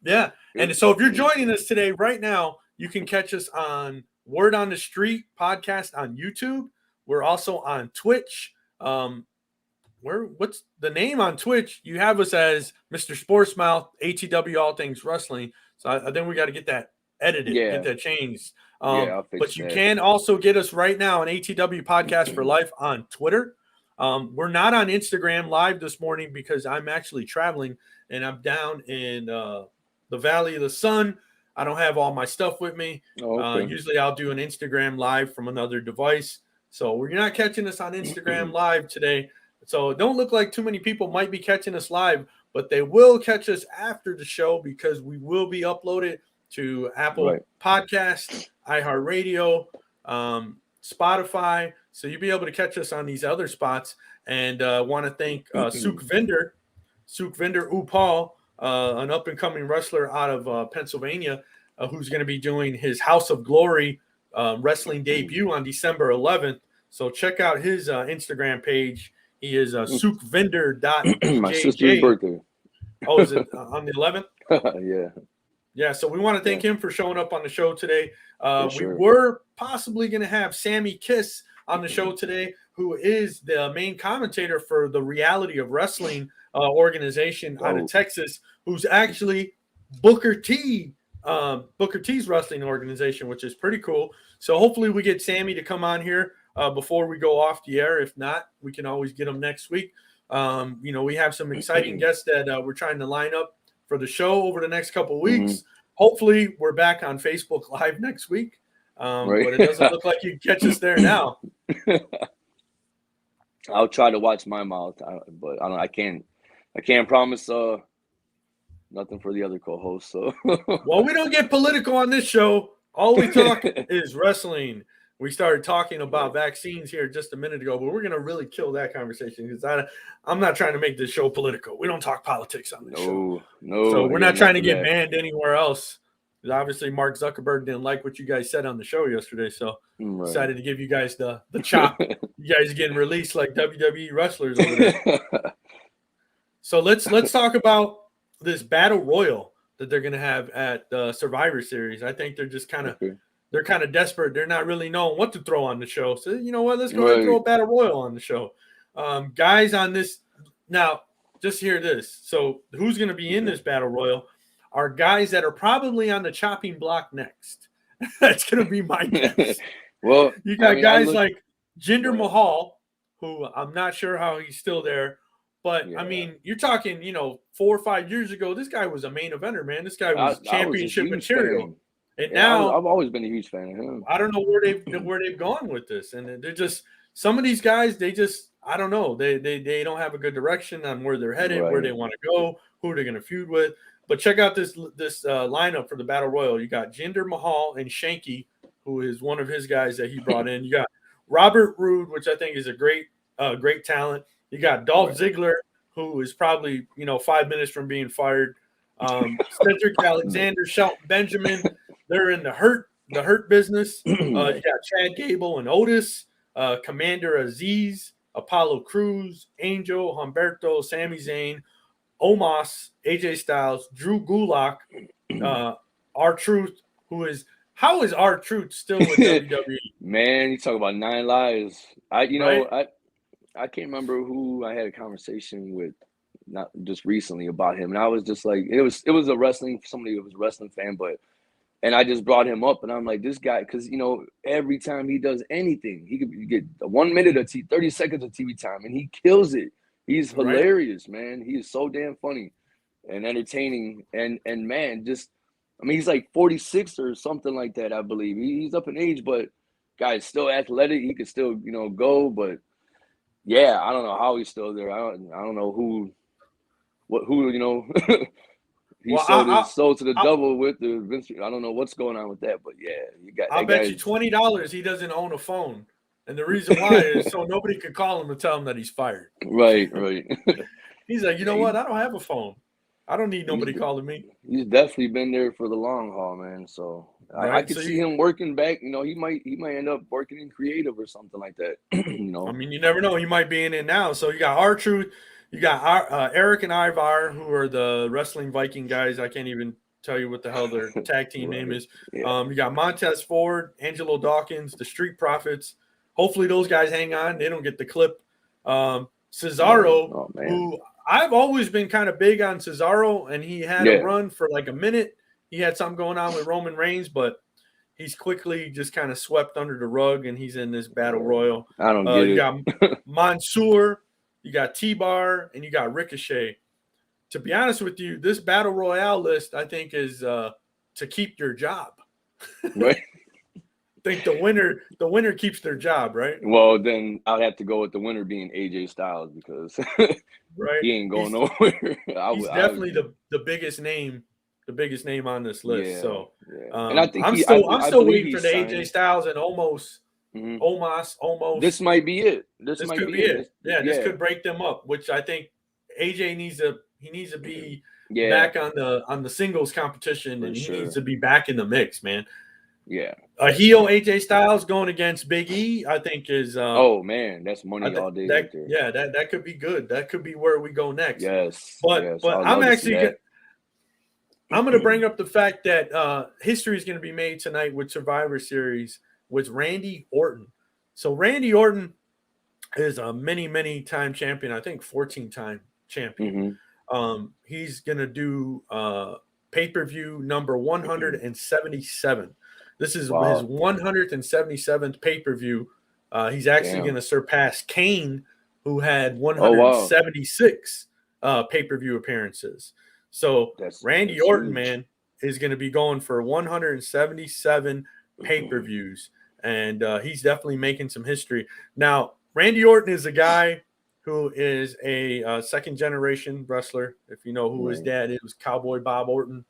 And so if you're joining us today, right now, you can catch us on Word on the Street podcast on YouTube. We're also on Twitch. What's the name on Twitch? You have us as Mr. Sportsmouth, ATW, All Things Wrestling. So I think we got to get that edited, get that changed. But you can also get us right now on ATW Podcast for Life on Twitter. We're not on Instagram live this morning because I'm actually traveling and I'm down in the Valley of the Sun. I don't have all my stuff with me. Usually I'll do an Instagram live from another device. So you're not catching us on Instagram live today. So it don't look like too many people might be catching us live, but they will catch us after the show because we will be uploaded to Apple Podcasts, iHeartRadio, Spotify. So you'll be able to catch us on these other spots. And want to thank Suky Uppal, an up-and-coming wrestler out of Pennsylvania, who's going to be doing his House of Glory wrestling debut on December 11th. So check out his Instagram page. He is sukvinder.jj. My sister's birthday. Oh, is it on the 11th? Yeah. So we want to thank him for showing up on the show today. We were possibly going to have Sammy Kiss on the show today, who is the main commentator for the Reality of Wrestling organization out of Texas, who's actually Booker T's wrestling organization, which is pretty cool. So hopefully we get Sammy to come on here before we go off the air. If not, we can always get him next week. We have some exciting guests that we're trying to line up for the show over the next couple of weeks. Hopefully we're back on Facebook Live next week. But it doesn't look like you can catch us there now. I'll try to watch my mouth, but I can't promise nothing for the other co-hosts. So well, we don't get political on this show. All we talk is wrestling. We started talking about vaccines here just a minute ago, but we're going to really kill that conversation because I'm not trying to make this show political. We don't talk politics on this show. No. So we're not trying to get banned anywhere else. Obviously, Mark Zuckerberg didn't like what you guys said on the show yesterday, so decided to give you guys the chop. You guys are getting released like WWE wrestlers over there. So let's talk about this battle royal that they're going to have at Survivor Series. I think they're just kind of they're kind of desperate. They're not really knowing what to throw on the show. So you know what? Let's go ahead and throw a battle royal on the show. Guys on this now, just hear this. So who's going to be in this battle royal are guys that are probably on the chopping block next. That's going to be my guess. Well, you got guys like Jinder Mahal, who I'm not sure how he's still there. But, I mean, you're talking, 4 or 5 years ago, this guy was a main eventer, man. This guy was championship material. And now I've always been a huge fan of him. I don't know where they've gone with this. And they're just some of these guys, they just I don't know. They don't have a good direction on where they're headed, where they want to go, who they're going to feud with. But check out this lineup for the Battle Royal. You got Jinder Mahal and Shanky, who is one of his guys that he brought in. You got Robert Roode, which I think is a great talent. You got Dolph Ziggler, who is probably 5 minutes from being fired. Cedric Alexander, Shelton Benjamin, they're in the hurt business. You got Chad Gable and Otis, Commander Aziz, Apollo Crews, Angel, Humberto, Sami Zayn, Omos, AJ Styles, Drew Gulak, R-Truth, how is R-Truth still with WWE? Man, you talk about 9 lives. I can't remember who I had a conversation with, not just recently, about him, and I was just like, it was somebody who was a wrestling fan, and I just brought him up, and I'm like, this guy, because every time he does anything, he could get 1 minute or 30 seconds of TV time, and he kills it. He's hilarious, man. He is so damn funny and entertaining, and man, he's like 46 or something like that, I believe. He's up in age, but guy's still athletic. He could still go, but. Yeah, I don't know how he's still there. I don't know who he sold his soul to the devil with the Vince. I don't know what's going on with that, but yeah, you got. I'll bet you $20 he doesn't own a phone, and the reason why is so nobody could call him and tell him that he's fired. Right. He's like, what? I don't have a phone. I don't need nobody calling me. He's definitely been there for the long haul, man. So I could see him working back. He might end up working in creative or something like that. I mean, you never know. He might be in it now. So you got R-Truth, you got Eric and Ivar, who are the wrestling Viking guys. I can't even tell you what the hell their tag team name is. Yeah. You got Montez Ford, Angelo Dawkins, the Street Profits. Hopefully those guys hang on. They don't get the clip. Cesaro, who I've always been kind of big on Cesaro, and he had a run for like a minute. He had something going on with Roman Reigns, but he's quickly just kind of swept under the rug, and he's in this battle royal. I don't get it. You got Mansoor, you got T-Bar, and you got Ricochet. To be honest with you, this battle royale list, I think, is to keep your job. Right. I think the winner keeps their job, right? Well, then I'll have to go with the winner being AJ Styles because he ain't going nowhere. He's definitely the biggest name on this list. Yeah, so and I think I'm still waiting for the AJ Styles and Omos. This might be it. This could be it. This could break them up, which I think AJ needs to be back on the singles competition, and he needs to be back in the mix, man. Yeah, a heel AJ Styles going against Big E, I think is. Oh man, that's money all day. That could be good. That could be where we go next. Yes, but I'm actually. I'm going to bring up the fact that history is going to be made tonight with Survivor Series with Randy Orton. So Randy Orton is a many-time champion. I think 14-time champion. Mm-hmm. He's going to do pay-per-view number 177. This is his 177th payper-view. He's actually going to surpass Kane, who had 176 pay-per-view appearances. So Randy Orton, man, is going to be going for 177 pay-per-views, and he's definitely making some history. Now, Randy Orton is a guy who is a second-generation wrestler. If you know who his dad is, Cowboy Bob Orton,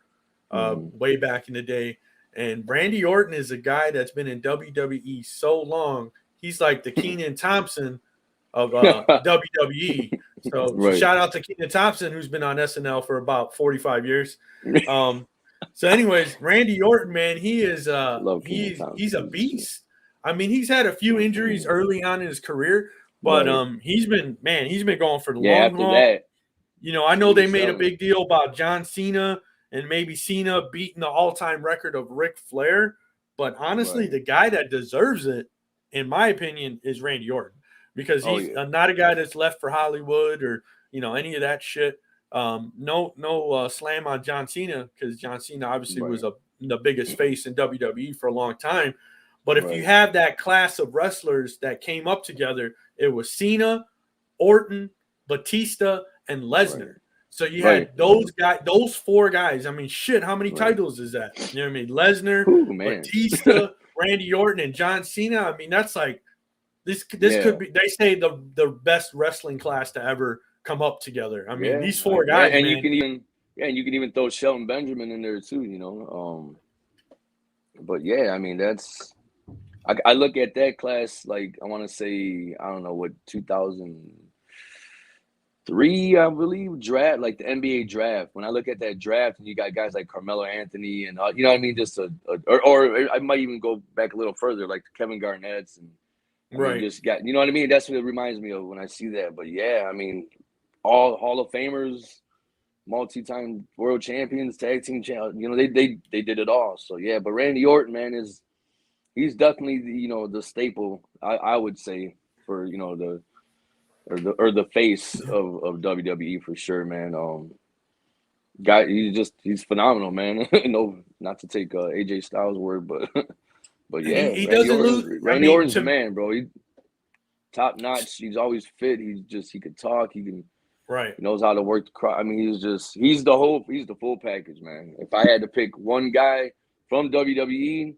way back in the day. And Randy Orton is a guy that's been in WWE so long. He's like the Kenan Thompson of WWE. So shout out to Kenan Thompson, who's been on SNL for about 45 years. So, anyways, Randy Orton, man, he is he's a too. beast. I mean, he's had a few injuries early on in his career, but he's been going for the long haul. That, you know, I know they made a big deal about John Cena and maybe Cena beating the all-time record of Ric Flair, but honestly, the guy that deserves it, in my opinion, is Randy Orton, because he's not a guy that's left for Hollywood or any of that shit. No slam on John Cena, because John Cena obviously was the biggest face in WWE for a long time. But if you have that class of wrestlers that came up together, it was Cena, Orton, Batista, and Lesnar. So you had those guys, those four guys. I mean, shit, how many titles is that? You know what I mean? Lesnar, Batista, Randy Orton, and John Cena. I mean, that's like this could be. They say the best wrestling class to ever come up together. I mean, these four guys, and man. you can even throw Shelton Benjamin in there too. But I mean, that's. I look at that class like I want to say 2003 I believe draft, like the NBA draft. When I look at that draft and you got guys like Carmelo Anthony and you know what I mean, just or I might even go back a little further like Kevin Garnett's and just got, you know what I mean. That's what it reminds me of when I see that. But I mean, all Hall of Famers, multi-time world champions, tag team champions. You know, they did it all. So but Randy Orton, man, he's definitely the staple, I would say, for the face of WWE for sure, man. Guy, he's phenomenal, man. Not to take AJ Styles' word, but he doesn't lose. Randy Orton's the man, bro. He top notch. He's always fit. He could talk. He can. Right. He knows how to work the crowd. I mean, he's the full package, man. If I had to pick one guy from WWE,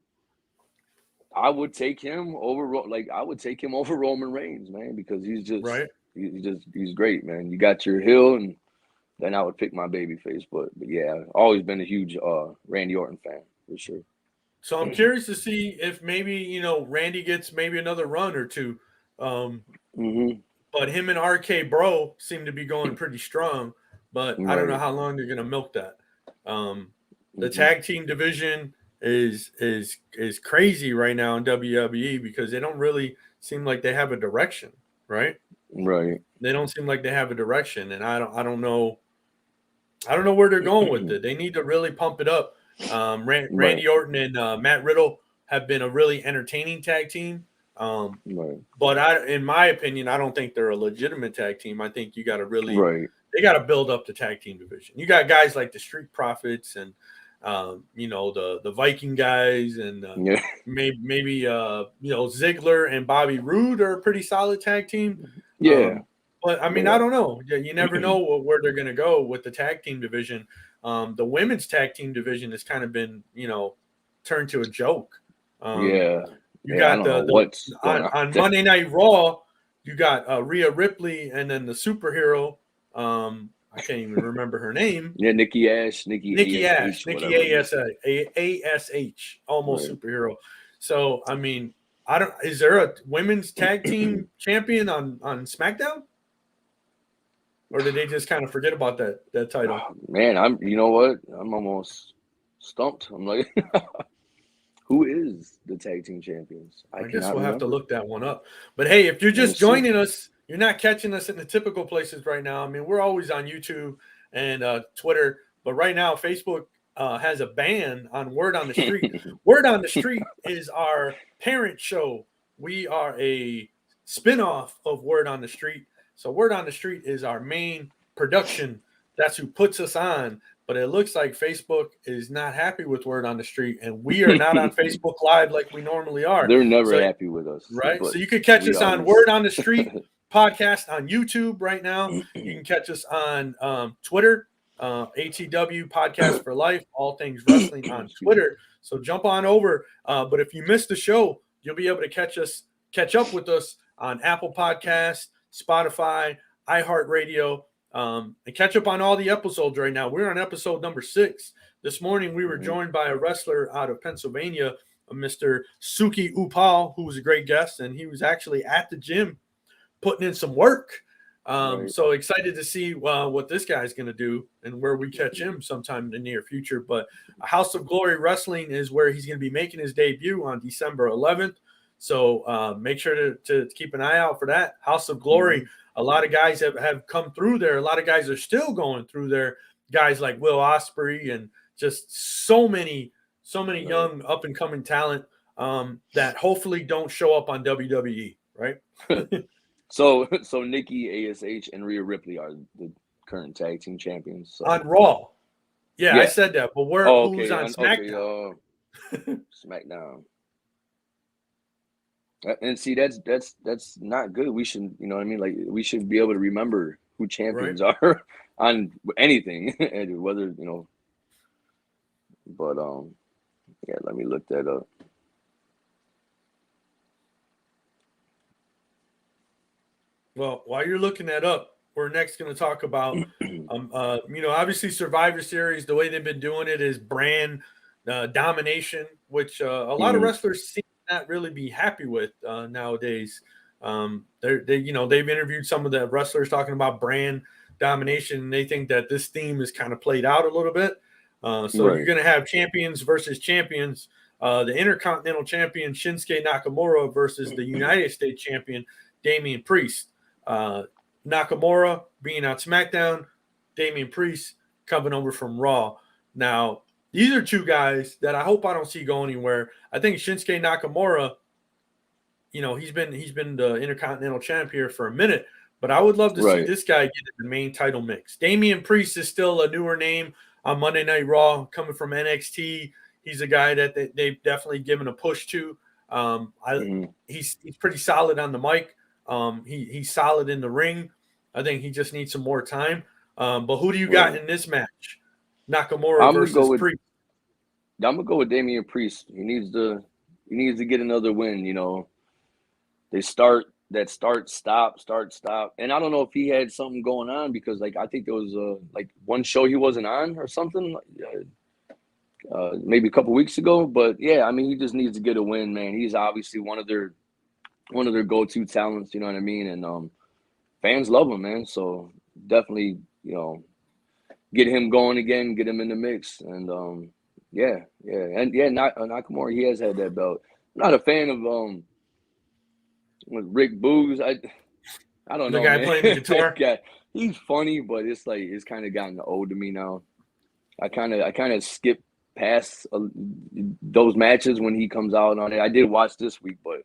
I would take him over Roman Reigns, man, because he's just he's great, man. You got your heel, and then I would pick my babyface. But I've always been a huge Randy Orton fan for sure. So I'm curious to see if maybe Randy gets maybe another run or two. But him and RK Bro seem to be going pretty strong. But I don't know how long they're gonna milk that. The tag team division is crazy right now in WWE because they don't really seem like they have a direction, right? Right. They don't seem like they have a direction, and I don't know where they're going with it. They need to really pump it up. Randy Orton and Matt Riddle have been a really entertaining tag team. But in my opinion, I don't think they're a legitimate tag team. I think you got to really they got to build up the tag team division. You got guys like the Street Profits and the Viking guys and maybe Ziggler and Bobby Roode are a pretty solid tag team. But I mean, I don't know. You never know where they're going to go with the tag team division. The women's tag team division has kind of been, turned to a joke. You got on Monday Night Raw, you got Rhea Ripley and then the superhero. I can't even remember her name. Nikki Ash, ASH, almost superhero. So I mean, is there a women's tag team champion on SmackDown? Or did they just kind of forget about that title? Man, you know what? I'm almost stumped. I'm like, who is the tag team champions? I guess we'll have to look that one up. But hey, if you're just joining us, you're not catching us in the typical places right now. I mean, we're always on YouTube and Twitter, but right now Facebook has a ban on Word on the Street. Word on the Street is our parent show. We are a spinoff of Word on the Street. So Word on the Street is our main production. That's who puts us on. But it looks like Facebook is not happy with Word on the Street, and we are not on Facebook Live like we normally are. They're never happy with us. Right? So you could catch us on Word on the Street podcast on YouTube right now. You can catch us on Twitter, ATW Podcast for Life, all things wrestling on Twitter. So jump on over. But if you missed the show, you'll be able to catch up with us on Apple Podcasts, Spotify, iHeartRadio, and catch up on all the episodes right now. We're on episode number 6. This morning, we were joined by a wrestler out of Pennsylvania, Mr. Suky Uppal, who was a great guest, and he was actually at the gym putting in some work. So excited to see what this guy's going to do and where we catch him sometime in the near future. But House of Glory Wrestling is where he's going to be making his debut on December 11th. So make sure to keep an eye out for that. House of Glory, a lot of guys have come through there. A lot of guys are still going through there. Guys like Will Ospreay and just so many young up-and-coming talent that hopefully don't show up on WWE, right? So Nikki, ASH, and Rhea Ripley are the current tag team champions. So. On Raw. Yeah, I said that. But who's on SmackDown? SmackDown. And see, that's not good. We should, you know what I mean? Like, we should be able to remember who champions are on anything, whether, you know. But yeah, let me look that up. Well, while you're looking that up, we're next going to talk about, you know, obviously Survivor Series. The way they've been doing it is brand domination, which a lot of wrestlers seem not really be happy with nowadays. You know, they've interviewed some of the wrestlers talking about brand domination, and they think that this theme is kind of played out a little bit. You're going to have champions versus champions. The Intercontinental Champion Shinsuke Nakamura versus the United States Champion Damien Priest. Nakamura being on SmackDown, Damien Priest coming over from Raw. Now, these are two guys that I hope I don't see go anywhere. I think Shinsuke Nakamura, you know, he's been the Intercontinental Champ here for a minute, but I would love to see this guy get in the main title mix. Damien Priest is still a newer name on Monday Night Raw, coming from NXT. He's a guy that they've definitely given a push to. He's pretty solid on the mic. He's solid in the ring. I think he just needs some more time. But who do you got in this match? Nakamura versus Priest. I'm gonna go with Damien Priest. He needs to get another win. You know, they start, stop, and I don't know if he had something going on, because like I think there was like one show he wasn't on or something. Maybe a couple weeks ago, but yeah, I mean, he just needs to get a win, man. He's obviously one of their go-to talents, you know what I mean? And fans love him, man. So definitely, you know, get him going again, get him in the mix, and Nakamura, he has had that belt. I'm not a fan of Rick Boogs. I don't know. The guy playing the guitar. Guy, he's funny, but it's like it's kind of gotten old to me now. I kind of skip past those matches when he comes out on it. I did watch this week, but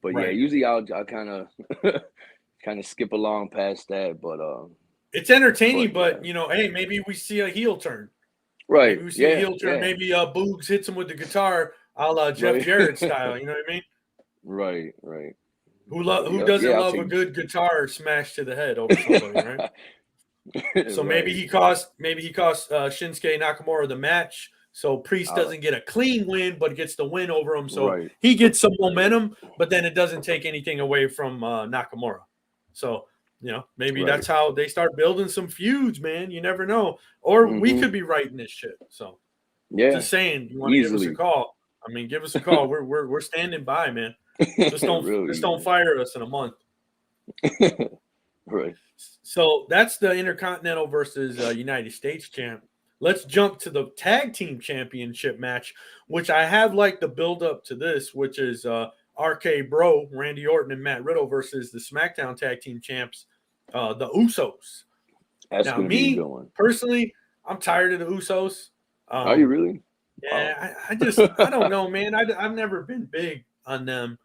yeah, usually I'll kind of skip along past that. But it's entertaining. But you know, hey, maybe we see a heel turn. Right. Maybe we see a heel turn. Yeah. Maybe Boogs hits him with the guitar, a la Jeff Jarrett style. You know what I mean? Right. Who doesn't love a good guitar smash to the head over somebody, right? So maybe he cost Shinsuke Nakamura the match. So Priest doesn't get a clean win, but gets the win over him. So he gets some momentum, but then it doesn't take anything away from Nakamura. So, you know, maybe that's how they start building some feuds, man. You never know. Or we could be writing this shit. So, just saying, you want to give us a call? I mean, give us a call. We're standing by, man. Just don't fire us in a month. Right. So that's the Intercontinental versus United States champ. Let's jump to the tag team championship match, which I have liked the build up to this, which is RK Bro, Randy Orton and Matt Riddle versus the SmackDown tag team champs, the Usos. That's now, me personally, I'm tired of the Usos. Are you really? Yeah, I don't know, man. I've never been big on them.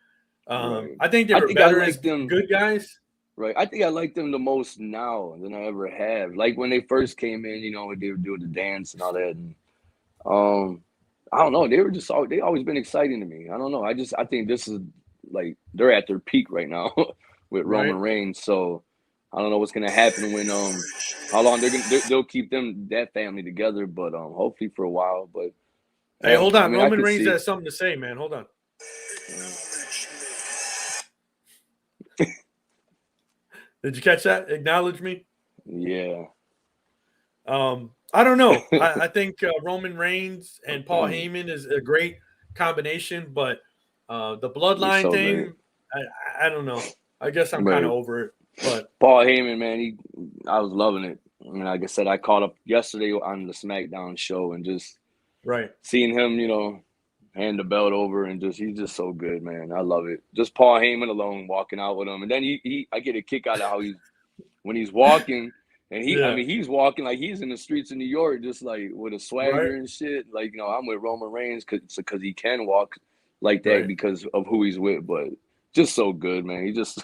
I think they were better as good guys. Right. I think I like them the most now than I ever have. Like when they first came in, you know, they were doing the dance and all that. And I don't know. They always been exciting to me. I don't know. I think this is like they're at their peak right now with Roman Reigns. So I don't know what's gonna happen when how long they'll keep that family together, but hopefully for a while. But hey, hold on. Roman Reigns has something to say, man. Hold on. Did you catch that? Acknowledge me? Yeah. I don't know. I think Roman Reigns and Paul Heyman is a great combination, but the bloodline thing, I don't know. I guess I'm kind of over it. But Paul Heyman, man, I was loving it. I mean, like I said, I caught up yesterday on the SmackDown show and just seeing him, hand the belt over and he's just so good, man. I love it. Just Paul Heyman alone walking out with him, and then I get a kick out of how when he's walking, and he's walking like he's in the streets of New York, just like with a swagger and shit. Like I'm with Roman Reigns because he can walk like that because of who he's with, but just so good, man. He's just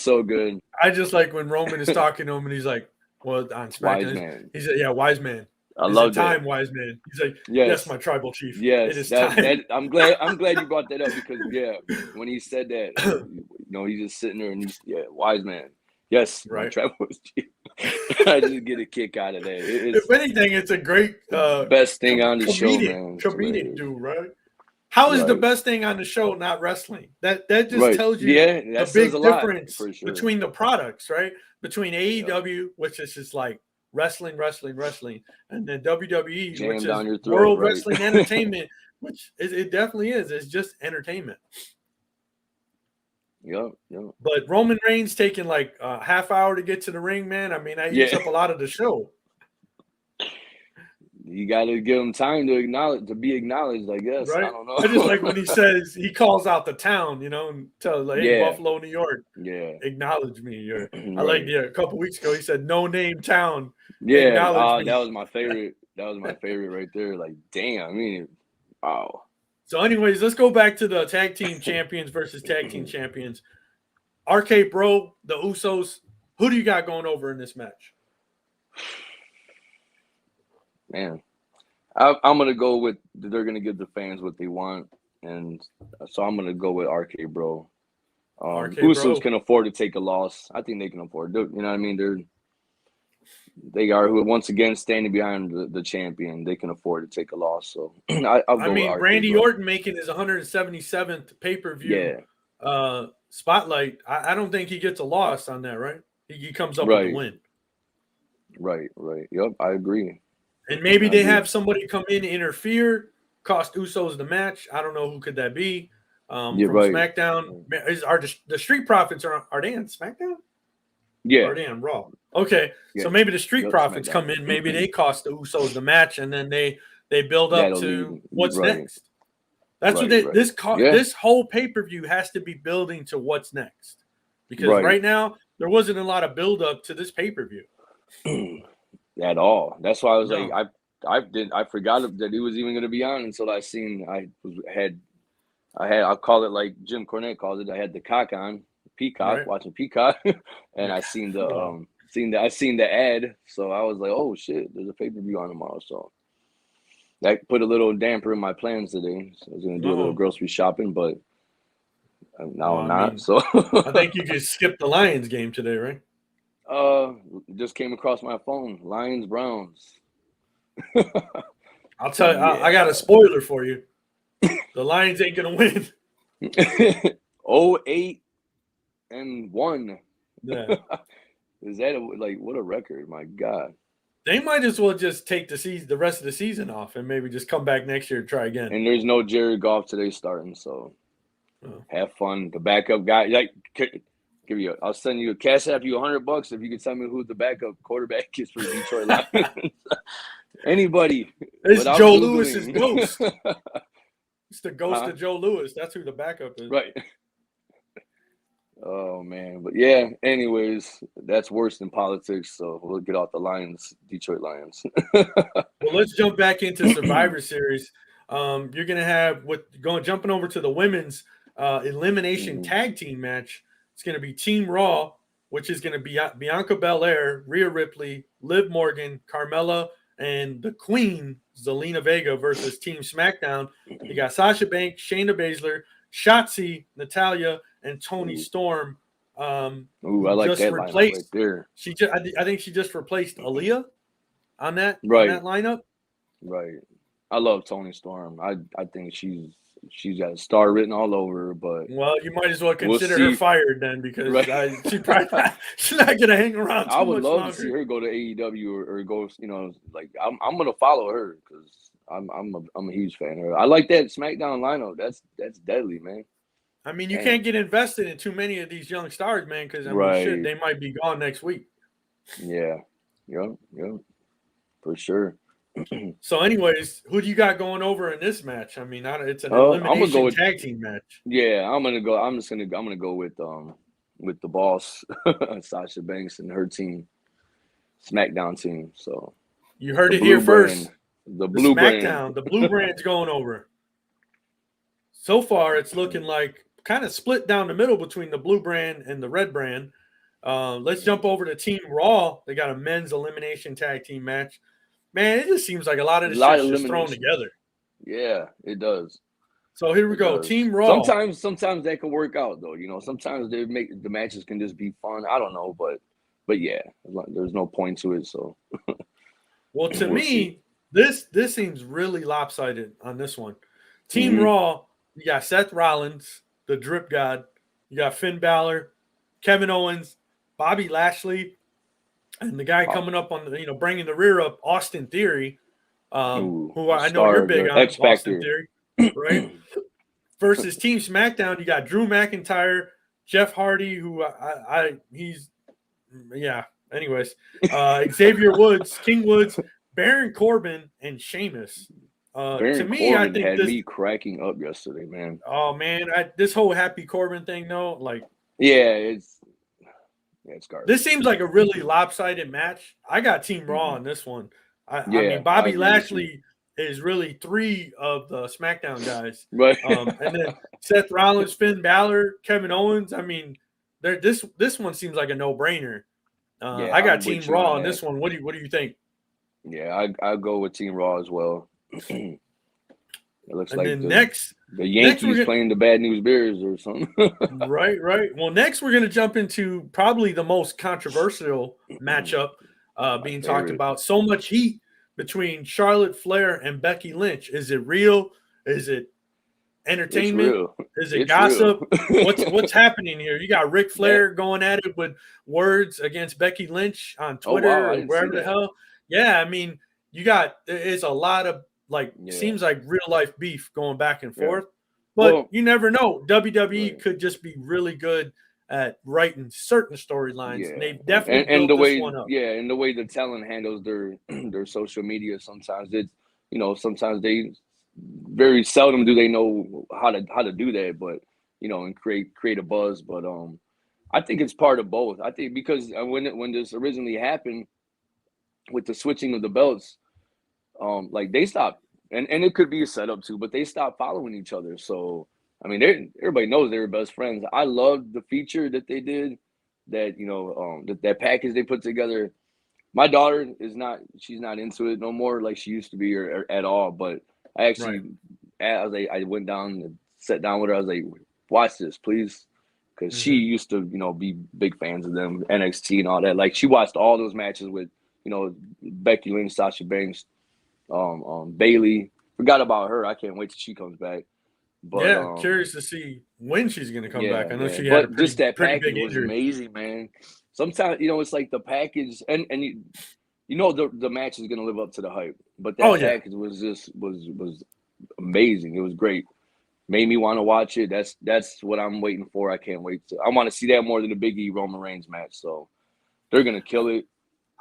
so good. I just like when Roman is talking to him and he's like, well, on SmackDown, wise man. He said, yeah, wise man. I love time, that. wise man. He's like, yes, my tribal chief. Yes, it is time. I'm glad you brought that up because when he said that, he's just sitting there and wise man. Yes, my tribal chief. I just get a kick out of that. If anything, it's a great best thing on the show, man. Comedic dude, right? How is the best thing on the show not wrestling? That just tells you the big difference between the products, right? Between AEW, which is just like wrestling, and then WWE, which is World Wrestling Entertainment, which it definitely is. It's just entertainment. Yep. But Roman Reigns taking like a half hour to get to the ring, man. I mean, that eats up a lot of the show. You got to give him time to be acknowledged, I guess. Right? I don't know. I just like when he calls out the town, and tells like, hey, Buffalo, New York, acknowledge me. I like a couple weeks ago he said, no name town. Yeah, that was my favorite. That was my favorite right there. Like, damn, I mean, wow. So, anyways, let's go back to the tag team champions versus tag team champions. RK Bro, the Usos. Who do you got going over in this match? Man, I'm gonna go with they're gonna give the fans what they want, and so I'm gonna go with RK Bro. Usos can afford to take a loss. I think they can afford it. You know what I mean? They are once again standing behind the champion. They can afford to take a loss. So I'll go with RK Randy Bro. Orton making his 177th pay-per-view spotlight. I don't think he gets a loss on that, right? He comes up with a win. Right. Yep, I agree. And maybe they have somebody come in, interfere, cost Usos the match. I don't know who could that be. From SmackDown. Are the Street Profits are they on SmackDown? Yeah. Or are they on Raw? Okay. Yeah. So maybe the Street Profits come in. Maybe they cost the Usos the match, and then they build up to what's next. That's what this whole pay-per-view has to be building to what's next. Because right now there wasn't a lot of build up to this pay-per-view. At all. That's why I was like, I forgot that he was even going to be on until I seen I'll call it like Jim Cornette calls it. I had the cock on, Peacock, watching Peacock, and I seen the ad, so I was like, oh shit, there's a pay-per-view on tomorrow, so that put a little damper in my plans today. So I was going to do a little grocery shopping, but now I'm not. So I think you could skip the Lions game today, right? Just came across my phone. Lions Browns. I'll tell you, I got a spoiler for you. The Lions ain't gonna win. 0-8-1. Yeah. Is that what a record? My God. They might as well just take the rest of the season off and maybe just come back next year and try again. And there's no Jared Goff today starting, so have fun. The backup guy, I'll send you a cash app you $100 if you can tell me who the backup quarterback is for Detroit Lions. Anybody. It's Joe Lewis's ghost. It's the ghost of Joe Lewis. That's who the backup is. Right. Oh man, but yeah. Anyways, that's worse than politics. So we'll get off the Lions, Detroit Lions. Well, let's jump back into Survivor Series. You're gonna have jumping over to the women's elimination tag team match. It's gonna be Team Raw, which is gonna be Bianca Belair, Rhea Ripley, Liv Morgan, Carmella, and the Queen Zelina Vega versus Team SmackDown. You got Sasha Banks, Shayna Baszler, Shotzi, Natalya, and Toni Storm. I like that lineup right there. I think she just replaced Aaliyah on that lineup. Right. I love Toni Storm. I think she's got a star written all over her. But you might as well consider her fired then, because she's not gonna hang around. I would love to see her go to AEW or go. I'm gonna follow her because I'm a huge fan of her. I like that SmackDown lineup. That's deadly, man. I mean, you can't get invested in too many of these young stars, man, because I mean, shit, they might be gone next week. Yeah. Yep. For sure. So, anyways, who do you got going over in this match? I mean, it's an elimination tag team match. Yeah, I'm gonna go with the boss, Sasha Banks and her team, SmackDown team. So you heard it here first. The blue SmackDown, brand. the blue brand's going over. So far, it's looking like kind of split down the middle between the blue brand and the red brand. Let's jump over to Team Raw. They got a men's elimination tag team match. Man, it just seems like a lot of this shit's just thrown together. Yeah, it does. So here we go. Team Raw. Sometimes that can work out though. You know, sometimes they make the matches can just be fun. I don't know, but yeah, there's no point to it. So, well, to me, this seems really lopsided on this one. Team Raw, you got Seth Rollins, the Drip God. You got Finn Balor, Kevin Owens, Bobby Lashley, and the guy coming up on the, bringing the rear up, Austin Theory, who I know you're big on, Austin Theory, right? Versus Team SmackDown, you got Drew McIntyre, Jeff Hardy, who anyways, Xavier Woods, King Woods, Baron Corbin, and Sheamus. To me, I think had me cracking up yesterday, man. Oh man, this whole Happy Corbin thing, though, like, it's garbage. This seems like a really lopsided match. I got Team Raw on this one. I mean, Bobby Lashley is really 3 of the SmackDown guys, right? And then Seth Rollins, Finn Balor, Kevin Owens. I mean, this one seems like a no-brainer. I got Team Raw on this one. What do you think? Yeah, I'll go with Team Raw as well. It looks like the Yankees playing the Bad News Bears or something. Right. Well, next we're going to jump into probably the most controversial matchup being talked about. So much heat between Charlotte Flair and Becky Lynch. Is it real? Is it entertainment? Is it gossip? What's happening here? You got Ric Flair going at it with words against Becky Lynch on Twitter or wherever the hell. Yeah, I mean, it's a lot of seems like real life beef going back and forth. But you never know. WWE could just be really good at writing certain storylines. And they've definitely built this one up. Yeah, and the way the talent handles their social media, sometimes sometimes they very seldom do they know how to do that, but and create a buzz. But I think it's part of both. I think because when this originally happened with the switching of the belts, they stopped, and it could be a setup too, but they stopped following each other. So I mean, everybody knows they were best friends. I loved the feature that they did, that that package they put together. My daughter she's not into it no more like she used to be or at all. But I actually, I went down and sat down with her. I was like, watch this, please. Because she used to, be big fans of them, NXT and all that. Like, she watched all those matches with, Becky Lynch, Sasha Banks, Bailey. Forgot about her. I can't wait till she comes back. But, curious to see when she's going to come back. I know she had that package was amazing, man. Sometimes, it's like the package, and the match is going to live up to the hype. But that package was was amazing. It was great. Made me want to watch it. That's what I'm waiting for. I can't wait I want to see that more than the Big E Roman Reigns match. So they're gonna kill it.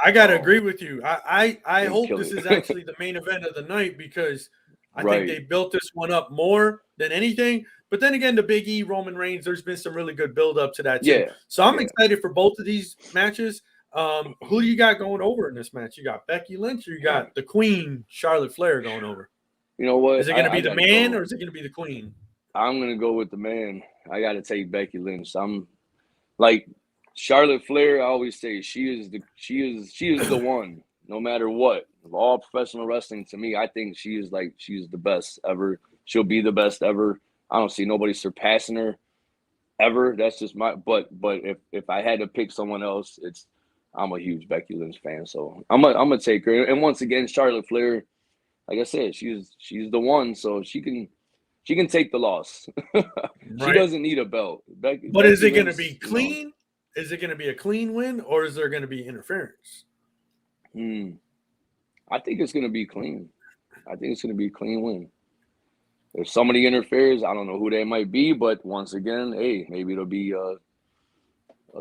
I gotta agree with you. I hope this is actually the main event of the night, because I think they built this one up more than anything. But then again, the Big E Roman Reigns, there's been some really good build up to that too. Yeah. So I'm excited for both of these matches. Who do you got going over in this match? You got Becky Lynch, or you got the Queen Charlotte Flair going over? You know what? Is it going to be the man or is it going to be the Queen? I'm going to go with the man. I got to take Becky Lynch. I'm like Charlotte Flair. I always say she is the one, no matter what. Of all professional wrestling, to me, I think she's the best ever. She'll be the best ever. I don't see nobody surpassing her ever. That's just my. But if I had to pick someone else, I'm a huge Becky Lynch fan, so I'm gonna take her. And once again, Charlotte Flair. Like I said, she's the one, so she can take the loss. She doesn't need a belt. But is it going to be clean? Is it going to be a clean win, or is there going to be interference? I think it's going to be clean. I think it's going to be a clean win. if somebody interferes, I don't know who they might be, but once again, hey, maybe it'll be a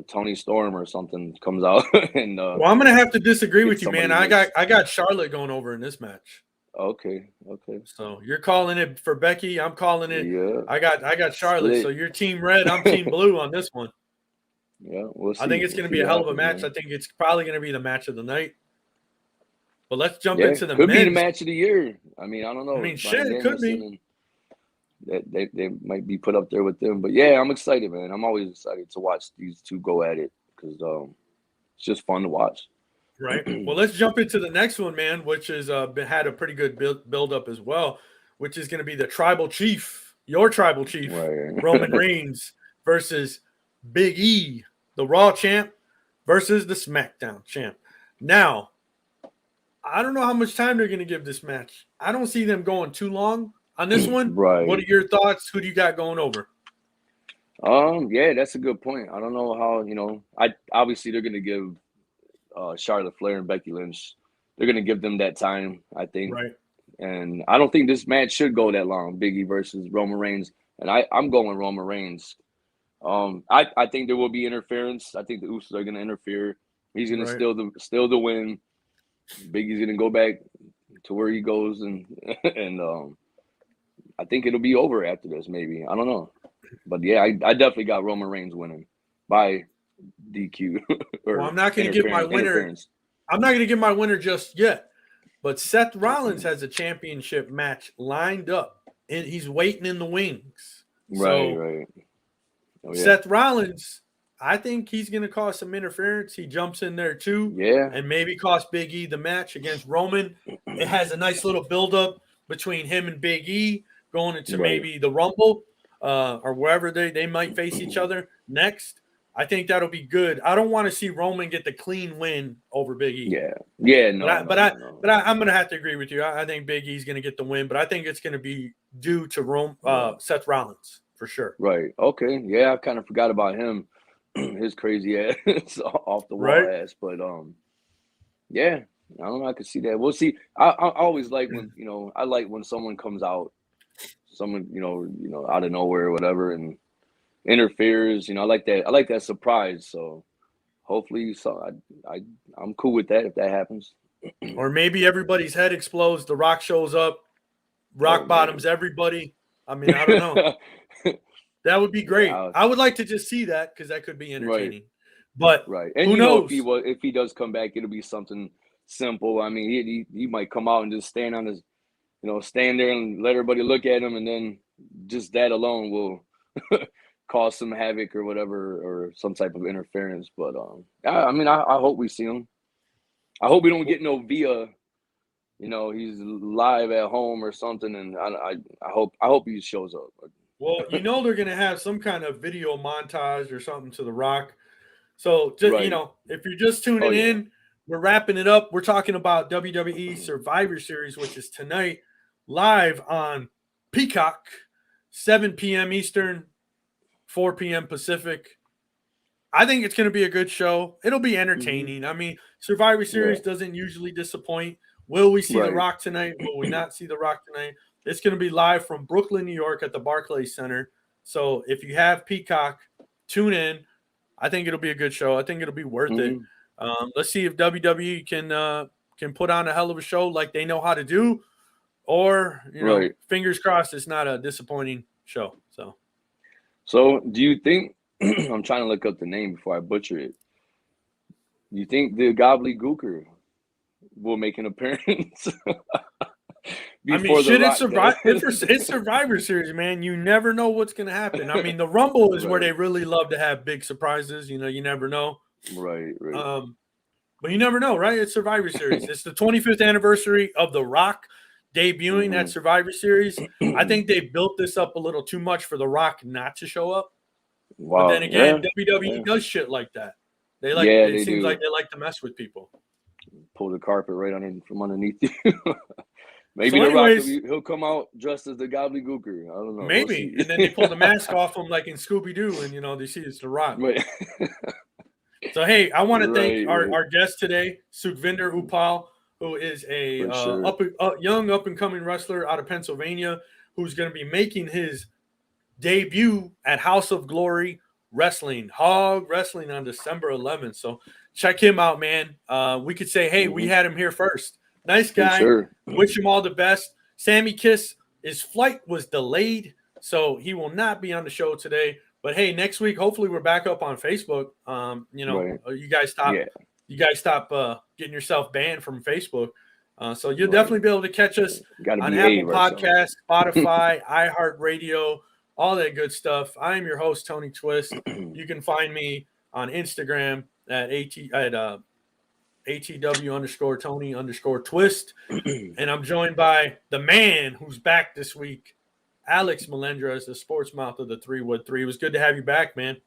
Tony Storm or something comes out. And well, I'm gonna have to disagree with you, man. I got Charlotte going over in this match. Okay. So you're calling it for Becky. I'm calling it. Yeah. I got Charlotte. Split. So you're team red. I'm team blue on this one. Yeah, we'll see. I think it's going to be a hell of a match. Man. I think it's probably going to be the match of the night. But let's jump into the could men's. be the match of the year. I mean, I don't know. I mean, shit, it could be. They might be put up there with them. But yeah, I'm excited, man. I'm always excited to watch these two go at it because it's just fun to watch. Right. Well, let's jump into the next one, man, which is had a pretty good build up as well, which is going to be the tribal chief, your tribal chief, right. Roman Reigns versus Big E, the Raw champ, versus the SmackDown champ. Now, I don't know how much time they're going to give this match. I don't see them going too long on this one. Right. What are your thoughts? Who do you got going over? Yeah, that's a good point. I don't know how, obviously they're going to give Charlotte Flair and Becky Lynch, they're going to give them that time, I think. Right. And I don't think this match should go that long, Big E versus Roman Reigns. And I'm going Roman Reigns. I think there will be interference. I think the Usos are going to interfere. He's going to steal the win. Big E's going to go back to where he goes, and I think it'll be over after this. Maybe, I don't know, but yeah, I definitely got Roman Reigns winning by DQ. Well, I'm not going to give my winner. I'm not going to give my winner just yet. But Seth Rollins has a championship match lined up, and he's waiting in the wings. Right. Oh, yeah. Seth Rollins, I think he's going to cause some interference. He jumps in there too. Yeah. And maybe cost Big E the match against Roman. It has a nice little buildup between him and Big E going into maybe the Rumble or wherever they might face each other next. I think that'll be good. I don't want to see Roman get the clean win over Big E. Yeah. But I'm going to have to agree with you. I think Big E's going to get the win, but I think it's going to be due to Seth Rollins for sure. Right. Okay. Yeah, I kind of forgot about him. His crazy ass, off the wall ass. But yeah, I don't know. I could see that. We'll see. I always like when I like when someone comes out, someone out of nowhere or whatever, and interferes. I like that. I like that surprise. So hopefully, I'm cool with that if that happens. Or maybe everybody's head explodes. The Rock shows up, rock bottoms everybody. I mean, I don't know. That would be great. I would like to just see that because that could be entertaining. But and who knows? If he does come back, it'll be something simple. I mean, he might come out and just stand on his, stand there and let everybody look at him, and then just that alone will cause some havoc or whatever, or some type of interference. But I mean, I hope we see him. I hope we don't get no via. He's live at home or something, and I hope he shows up. Well, they're going to have some kind of video montage or something to The Rock. So, just if you're just tuning in, we're wrapping it up. We're talking about WWE Survivor Series, which is tonight, live on Peacock, 7 p.m. Eastern, 4 p.m. Pacific. I think it's going to be a good show. It'll be entertaining. I mean, Survivor Series doesn't usually disappoint. Will we see The Rock tonight? Will we not see The Rock tonight? It's going to be live from Brooklyn, New York at the Barclays Center. So if you have Peacock, tune in. I think it'll be a good show. I think it'll be worth it. Let's see if WWE can put on a hell of a show like they know how to do, or fingers crossed it's not a disappointing show. So do you think I'm trying to look up the name before I butcher it? You think the gobbledygooker will make an appearance? I mean, shit, it's Survivor Series, man. You never know what's going to happen. I mean, the Rumble is where they really love to have big surprises. You never know. Right. But you never know, right? It's Survivor Series. It's the 25th anniversary of The Rock debuting at Survivor Series. I think they built this up a little too much for The Rock not to show up. Wow. But then again, WWE does shit like that. They like. It seems like they like to mess with people. Pull the carpet right from underneath you. Maybe The Rock, he'll come out dressed as the gobbledygooker. I don't know. Maybe. And then they pull the mask off him like in Scooby-Doo, and they see it's The Rock. Right. So, hey, I want to thank our guest today, Jinder Uppal, who is a young up-and-coming wrestler out of Pennsylvania who's going to be making his debut at House of Glory Wrestling, Hog Wrestling on December 11th. So check him out, man. We could say, hey, we had him here first. Nice guy. Sure. Wish him all the best. Sammy Kiss, his flight was delayed, so he will not be on the show today. But hey, next week, hopefully we're back up on Facebook. You guys stop. Yeah. You guys stop getting yourself banned from Facebook. So you'll definitely be able to catch us on Apple Podcasts, Spotify, iHeartRadio, all that good stuff. I am your host, Tony Twist. You can find me on Instagram at ATW_Tony_Twist. And I'm joined by the man who's back this week, Alex Malendra, as the sports mouth of the 3-Wood 3. It was good to have you back, man.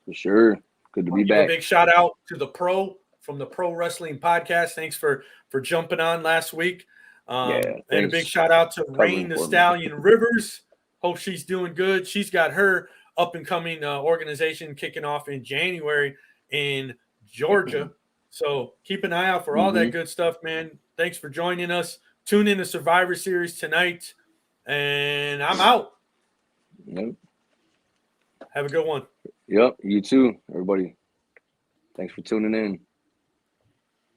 For sure. Good to be back. A big shout out to the pro from the Pro Wrestling Podcast. Thanks for jumping on last week. And a big shout out to Rain the Stallion Rivers. Hope she's doing good. She's got her up-and-coming organization kicking off in January in Georgia. So keep an eye out for all that good stuff, man. Thanks for joining us. Tune in to Survivor Series tonight. And I'm out. Yep. Have a good one. Yep. You too, everybody. Thanks for tuning in.